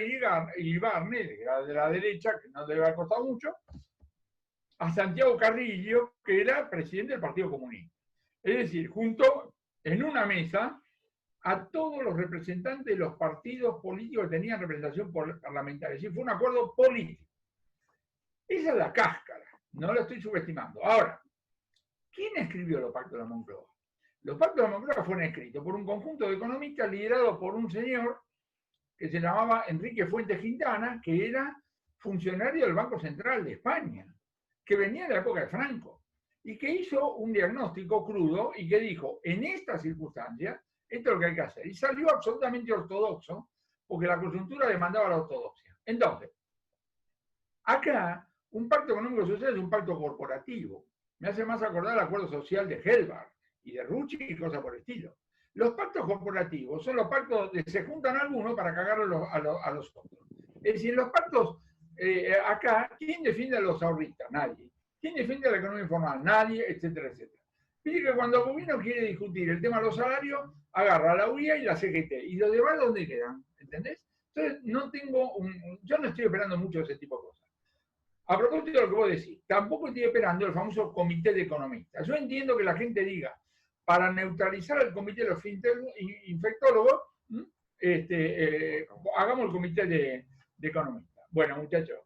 y Ibarne, de la derecha, que no debe haber costado mucho, a Santiago Carrillo, que era presidente del Partido Comunista. Es decir, junto en una mesa a todos los representantes de los partidos políticos que tenían representación parlamentaria. Es decir, fue un acuerdo político. Esa es la cáscara, no la estoy subestimando. Ahora, ¿quién escribió los pactos de la Moncloa? Los pactos de la Moncloa fueron escritos por un conjunto de economistas liderado por un señor que se llamaba Enrique Fuentes Quintana, que era funcionario del Banco Central de España, que venía de la época de Franco, y que hizo un diagnóstico crudo y que dijo, en estas circunstancias, esto es lo que hay que hacer. Y salió absolutamente ortodoxo, porque la coyuntura demandaba la ortodoxia. Entonces, acá, un pacto económico social es un pacto corporativo. Me hace más acordar el acuerdo social de Helbach y de Rucci y cosas por el estilo. Los pactos corporativos son los pactos de se juntan algunos para cagar a los otros. Es decir, los pactos acá, ¿quién defiende a los ahorristas? Nadie. ¿Quién defiende a la economía informal? Nadie, etcétera, etcétera. Fíjate que cuando el gobierno quiere discutir el tema de los salarios, agarra a la UIA y la CGT. ¿Y los demás dónde quedan? ¿Entendés? Entonces, yo no estoy esperando mucho de ese tipo de cosas. A propósito de lo que vos decís, tampoco estoy esperando el famoso comité de economistas. Yo entiendo que la gente diga, para neutralizar el comité de los infectólogos, hagamos el comité de economistas. Bueno, muchachos,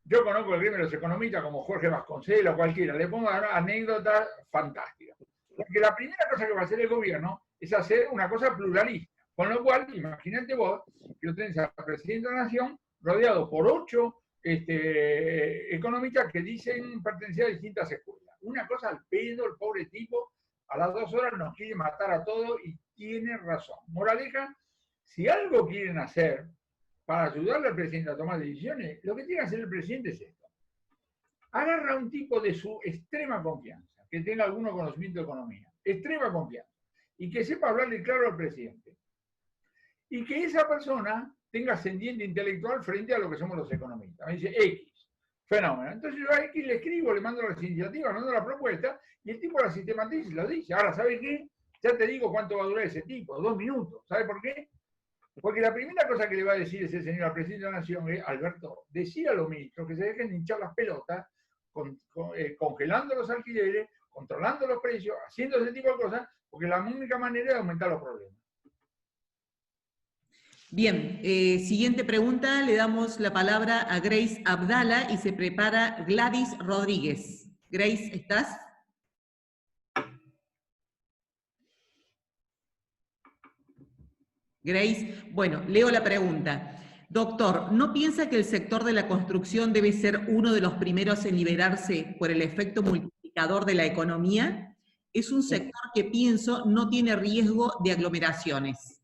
yo conozco el gremio de los economistas como Jorge Vasconcelos, cualquiera, le pongo anécdotas fantásticas. Porque la primera cosa que va a hacer el gobierno es hacer una cosa pluralista. Con lo cual, imagínate vos que lo tenés al presidente de la Nación rodeado por 8 economistas que dicen pertenecer a distintas escuelas. Una cosa al pedo, el pobre tipo, a las 2 horas nos quiere matar a todos y tiene razón. Moraleja, si algo quieren hacer para ayudarle al presidente a tomar decisiones, lo que tiene que hacer el presidente es esto. Agarra a un tipo de su extrema confianza, que tenga algún conocimiento de economía, extrema confianza, y que sepa hablarle claro al presidente. Y que esa persona tenga ascendiente intelectual frente a lo que somos los economistas. Me dice X, fenómeno. Entonces yo a X le escribo, le mando las iniciativas, le mando la propuesta, y el tipo la sistematiza y lo dice. Ahora, ¿sabes qué? Ya te digo cuánto va a durar ese tipo, 2 minutos. ¿Sabes por qué? Porque la primera cosa que le va a decir ese señor al presidente de la Nación es, Alberto, decir a los ministros que se dejen de hinchar las pelotas, congelando los alquileres, controlando los precios, haciendo ese tipo de cosas, porque la única manera de aumentar los problemas. Bien, siguiente pregunta, le damos la palabra a Grace Abdala y se prepara Gladys Rodríguez. Grace, ¿estás? Grace, bueno, leo la pregunta. Doctor, ¿no piensa que el sector de la construcción debe ser uno de los primeros en liberarse por el efecto multiplicador de la economía? Es un sector que pienso no tiene riesgo de aglomeraciones.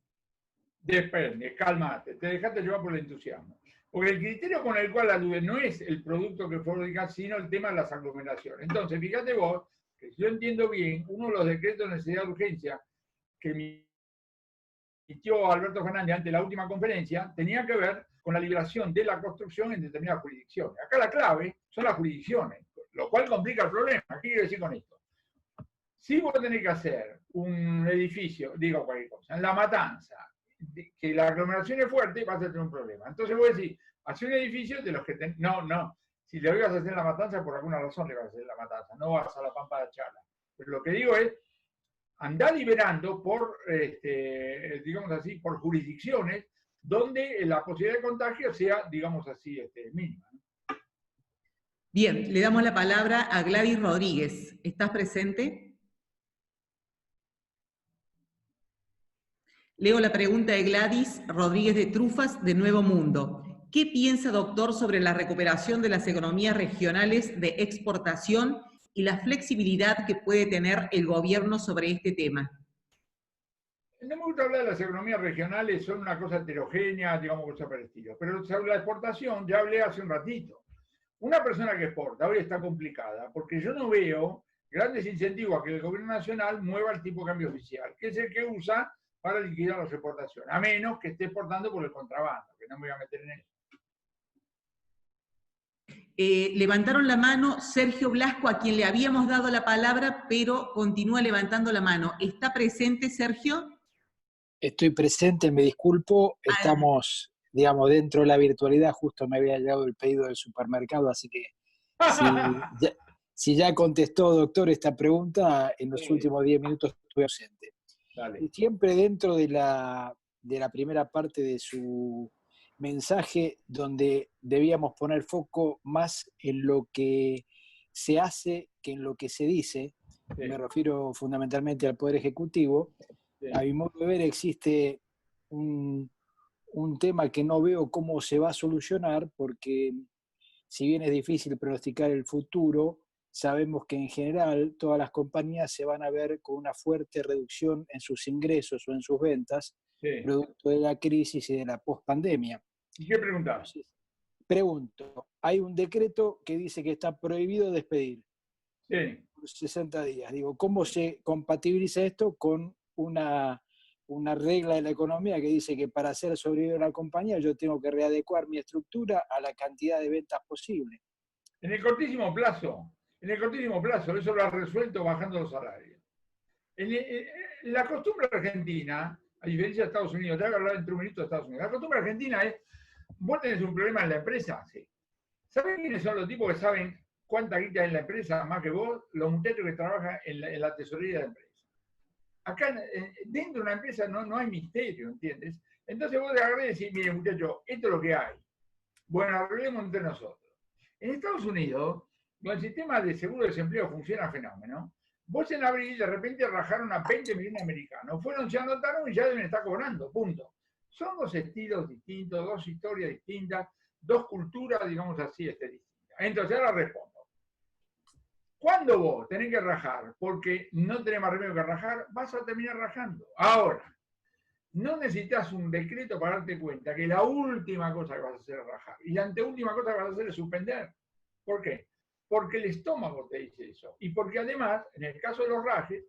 Depende, cálmate, te dejaste llevar por el entusiasmo. Porque el criterio con el cual alude no es el producto que fabrica, sino el tema de las aglomeraciones. Entonces, fíjate vos, que si yo entiendo bien, uno de los decretos de necesidad de urgencia que emitió Alberto Fernández ante la última conferencia tenía que ver con la liberación de la construcción en determinadas jurisdicciones. Acá la clave son las jurisdicciones, lo cual complica el problema. ¿Qué quiero decir con esto? Si vos tenés que hacer un edificio, digo cualquier cosa, en La Matanza, que la aglomeración es fuerte, vas a tener un problema. Entonces vos decís, hacer un edificio de los que no. Si le ibas a hacer en La Matanza, por alguna razón le vas a hacer en La Matanza, no vas a la Pampa de Chala. Pero lo que digo es, andá liberando por, digamos así, por jurisdicciones donde la posibilidad de contagio sea, digamos así, mínima. Bien, le damos la palabra a Gladys Rodríguez. ¿Estás presente? Leo la pregunta de Gladys Rodríguez de Trufas, de Nuevo Mundo. ¿Qué piensa, doctor, sobre la recuperación de las economías regionales de exportación y la flexibilidad que puede tener el gobierno sobre este tema? No me gusta hablar de las economías regionales, son una cosa heterogénea, digamos, cosa por el estilo. Pero sobre la exportación, ya hablé hace un ratito. Una persona que exporta hoy está complicada, porque yo no veo grandes incentivos a que el gobierno nacional mueva el tipo de cambio oficial, que es el que usa para liquidar las exportaciones, a menos que esté exportando por el contrabando, que no me voy a meter en eso. Levantaron la mano Sergio Blasco, a quien le habíamos dado la palabra, pero continúa levantando la mano. ¿Está presente, Sergio? Estoy presente, me disculpo. Estamos, digamos, dentro de la virtualidad. Justo me había llegado el pedido del supermercado, así que si ya contestó, doctor, esta pregunta, en los últimos 10 minutos estuve ausente. Dale. Siempre dentro de la primera parte de su mensaje, donde debíamos poner foco más en lo que se hace que en lo que se dice. Sí. Me refiero fundamentalmente al Poder Ejecutivo. Sí. A mi modo de ver existe un tema que no veo cómo se va a solucionar, porque si bien es difícil pronosticar el futuro, sabemos que en general todas las compañías se van a ver con una fuerte reducción en sus ingresos o en sus ventas, sí, producto de la crisis y de la pospandemia. ¿Y qué preguntás? Pregunto, hay un decreto que dice que está prohibido despedir. Sí. Por 60 días. Digo, ¿cómo se compatibiliza esto con una regla de la economía que dice que para hacer sobrevivir una compañía yo tengo que readecuar mi estructura a la cantidad de ventas posible? En el cortísimo plazo, eso lo ha resuelto bajando los salarios. La costumbre argentina, a diferencia de Estados Unidos, te voy a hablar entre un minuto de Estados Unidos, la costumbre argentina es, vos tenés un problema en la empresa, sí. ¿Sabés quiénes son los tipos que saben cuánta guita hay en la empresa más que vos? Los muchachos que trabajan en la tesorería de la empresa. Acá, dentro de una empresa no hay misterio, ¿entiendes? Entonces vos agarrás y decís, mire muchachos, esto es lo que hay. Bueno, arreglemos entre nosotros. En Estados Unidos, el sistema de seguro de desempleo funciona fenómeno. Vos en abril de repente rajaron a 20 millones de americanos. Fueron, se anotaron y ya deben estar cobrando, punto. Son dos estilos distintos, dos historias distintas, dos culturas, digamos así, distintas. Entonces ahora respondo. Cuando vos tenés que rajar porque no tenés más remedio que rajar, vas a terminar rajando. Ahora, no necesitas un decreto para darte cuenta que la última cosa que vas a hacer es rajar. Y la anteúltima cosa que vas a hacer es suspender. ¿Por qué? Porque el estómago te dice eso. Y porque además, en el caso de los rajes,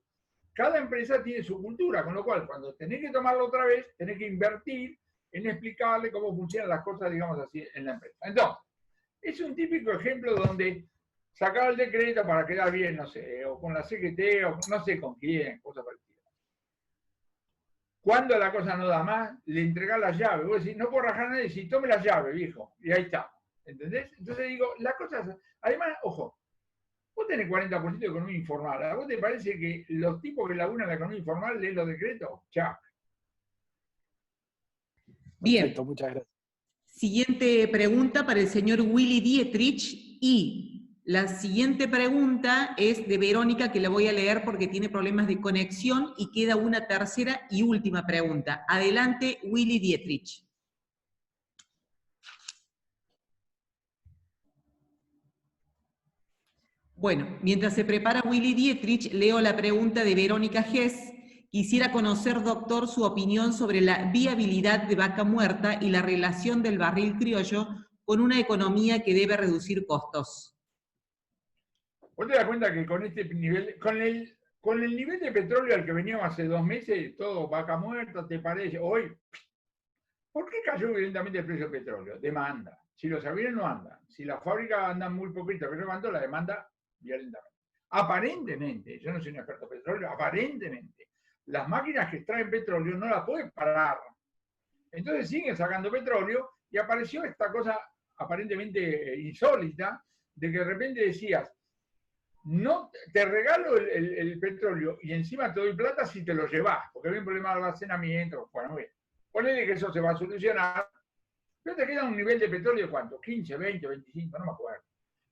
cada empresa tiene su cultura, con lo cual cuando tenés que tomarlo otra vez, tenés que invertir en explicarle cómo funcionan las cosas, digamos así, en la empresa. Entonces, es un típico ejemplo donde sacar el decreto para quedar bien, no sé, o con la CGT, o no sé con quién, cosas parecidas. Cuando la cosa no da más, le entregás las llaves. Vos decís, no puedo rajar a nadie, si tome las llaves, viejo. Y ahí está. ¿Entendés? Entonces digo, las cosas... Además, ojo, vos tenés 40% de economía informal. ¿A vos te parece que los tipos que laburan en la economía informal leen los decretos? Chao. Bien. Perfecto, muchas gracias. Siguiente pregunta para el señor Willy Dietrich. Y la siguiente pregunta es de Verónica, que la voy a leer porque tiene problemas de conexión, y queda una tercera y última pregunta. Adelante, Willy Dietrich. Bueno, mientras se prepara Willy Dietrich, leo la pregunta de Verónica Hess. Quisiera conocer, doctor, su opinión sobre la viabilidad de Vaca Muerta y la relación del barril criollo con una economía que debe reducir costos. Vos te das cuenta que con este nivel, con el nivel de petróleo al que veníamos hace 2 meses, todo vaca muerta, ¿te parece? Hoy, ¿por qué cayó violentamente el precio del petróleo? Demanda. Si los aviones no andan, si las fábricas andan muy poquito, la demanda violentamente. Aparentemente, yo no soy un experto en petróleo, aparentemente, las máquinas que extraen petróleo no las pueden parar. Entonces siguen sacando petróleo y apareció esta cosa aparentemente insólita de que de repente decías, no te regalo el petróleo y encima te doy plata si te lo llevas, porque hay un problema de almacenamiento. Bueno, bien, ponele que eso se va a solucionar, pero te queda un nivel de petróleo, ¿cuánto? 15, 20, 25, no me acuerdo.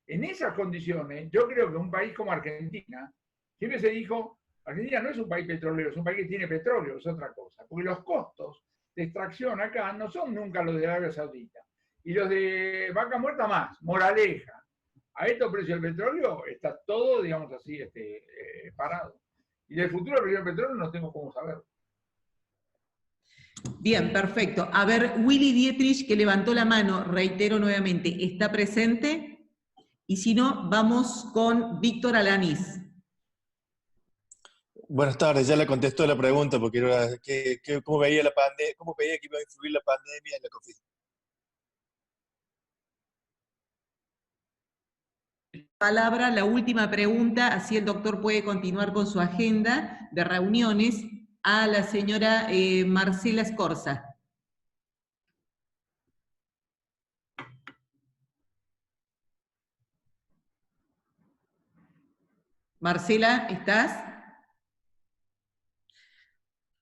En esas condiciones, yo creo que un país como Argentina, siempre se dijo, Argentina no es un país petrolero, es un país que tiene petróleo, es otra cosa, porque los costos de extracción acá no son nunca los de Arabia Saudita, y los de vaca muerta más, moraleja. A estos precios del petróleo está todo, digamos así, parado. Y del futuro del precio del petróleo no tengo cómo saberlo. Bien, perfecto. A ver, Willy Dietrich, que levantó la mano, reitero nuevamente, ¿está presente? Y si no, vamos con Víctor Alanís. Buenas tardes, ya le contestó la pregunta, porque era cómo veía la pandemia, cómo veía que iba a influir la pandemia en la COVID. Palabra, la última pregunta, así el doctor puede continuar con su agenda de reuniones, a la señora Marcela Escorza. Marcela, ¿estás?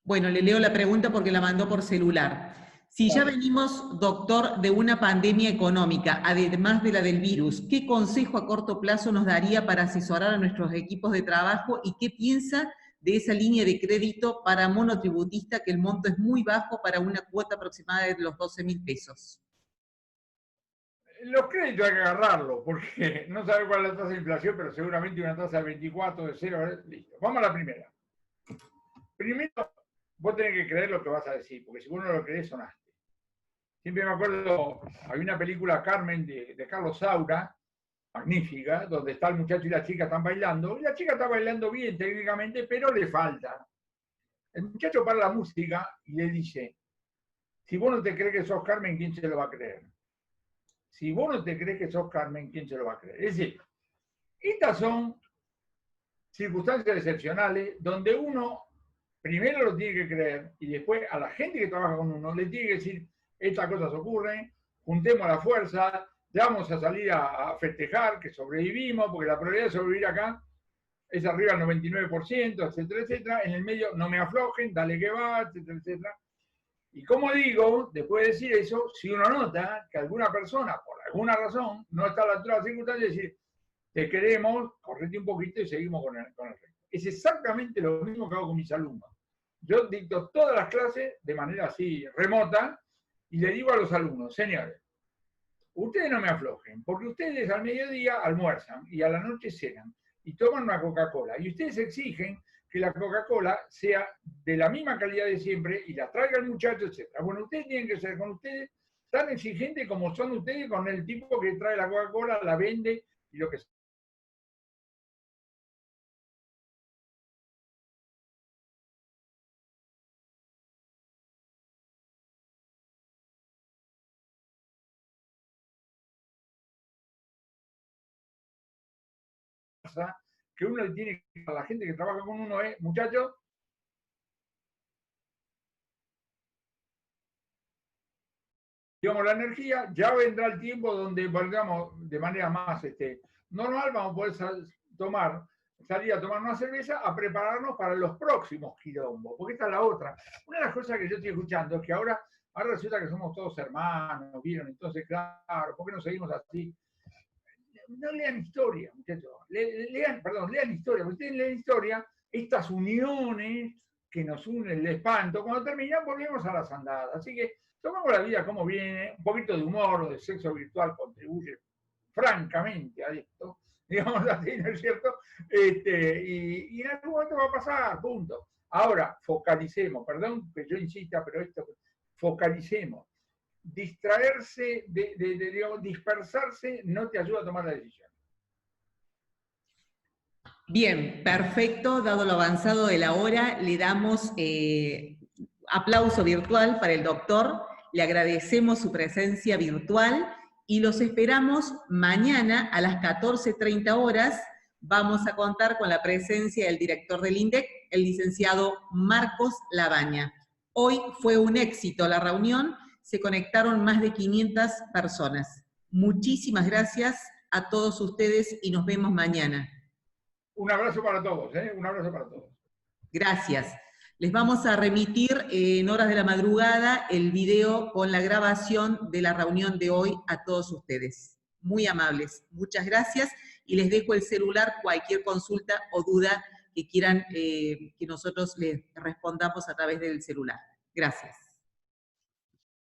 Bueno, le leo la pregunta porque la mandó por celular. Si ya venimos, doctor, de una pandemia económica, además de la del virus, ¿qué consejo a corto plazo nos daría para asesorar a nuestros equipos de trabajo y qué piensa de esa línea de crédito para monotributista, que el monto es muy bajo para una cuota aproximada de los 12.000 pesos? Los créditos hay que agarrarlos, porque no sabe cuál es la tasa de inflación, pero seguramente una tasa de 24, de 0, listo. Vamos a la primera. Primero, vos tenés que creer lo que vas a decir, porque si vos no lo creés, sonaste. Siempre me acuerdo, hay una película, Carmen, de Carlos Saura, magnífica, donde está el muchacho y la chica están bailando, y la chica está bailando bien técnicamente, pero le falta. El muchacho para la música y le dice, si vos no te crees que sos Carmen, ¿quién se lo va a creer? Si vos no te crees que sos Carmen, ¿quién se lo va a creer? Es decir, estas son circunstancias excepcionales donde uno primero lo tiene que creer y después a la gente que trabaja con uno le tiene que decir, estas cosas ocurren, juntemos la fuerza, ya vamos a salir a festejar que sobrevivimos, porque la probabilidad de sobrevivir acá es arriba del 99%, etcétera, etcétera. En el medio, no me aflojen, dale que va, etcétera, etcétera. Y como digo, después de decir eso, si uno nota que alguna persona, por alguna razón, no está a la altura de las circunstancias, es decir, te queremos, correte un poquito y seguimos con el resto. Es exactamente lo mismo que hago con mis alumnos. Yo dicto todas las clases de manera así remota y le digo a los alumnos, señores, ustedes no me aflojen, porque ustedes al mediodía almuerzan y a la noche cenan y toman una Coca-Cola. Y ustedes exigen que la Coca-Cola sea de la misma calidad de siempre y la traiga el muchacho, etc. Bueno, ustedes tienen que ser con ustedes tan exigentes como son ustedes con el tipo que trae la Coca-Cola, la vende y lo que sea. Que uno le tiene a la gente que trabaja con uno es, muchachos, digamos, la energía, ya vendrá el tiempo donde, digamos, de manera más normal vamos a poder salir a tomar una cerveza, a prepararnos para los próximos quilombos, porque esta es la otra. Una de las cosas que yo estoy escuchando es que ahora resulta que somos todos hermanos, ¿vieron? Entonces, claro, ¿por qué no seguimos así? No lean historia, muchachos. Lean historia. Porque ustedes leen historia, estas uniones que nos unen, el espanto, cuando terminan volvemos a las andadas. Así que tomamos la vida como viene, un poquito de humor o de sexo virtual contribuye francamente a esto, digamos así, ¿no es cierto? Y en algún momento va a pasar, punto. Ahora, focalicemos, perdón que yo insista, pero focalicemos. Distraerse, digamos, dispersarse no te ayuda a tomar la decisión. Bien, perfecto. Dado lo avanzado de la hora, le damos aplauso virtual para el doctor. Le agradecemos su presencia virtual y los esperamos mañana a las 14:30 horas. Vamos a contar con la presencia del director del INDEC, el licenciado Marcos Labaña. Hoy fue un éxito la reunión, se conectaron más de 500 personas. Muchísimas gracias a todos ustedes y nos vemos mañana. Un abrazo para todos, un abrazo para todos. Gracias. Les vamos a remitir en horas de la madrugada el video con la grabación de la reunión de hoy a todos ustedes. Muy amables. Muchas gracias y les dejo el celular, cualquier consulta o duda que quieran que nosotros les respondamos a través del celular. Gracias.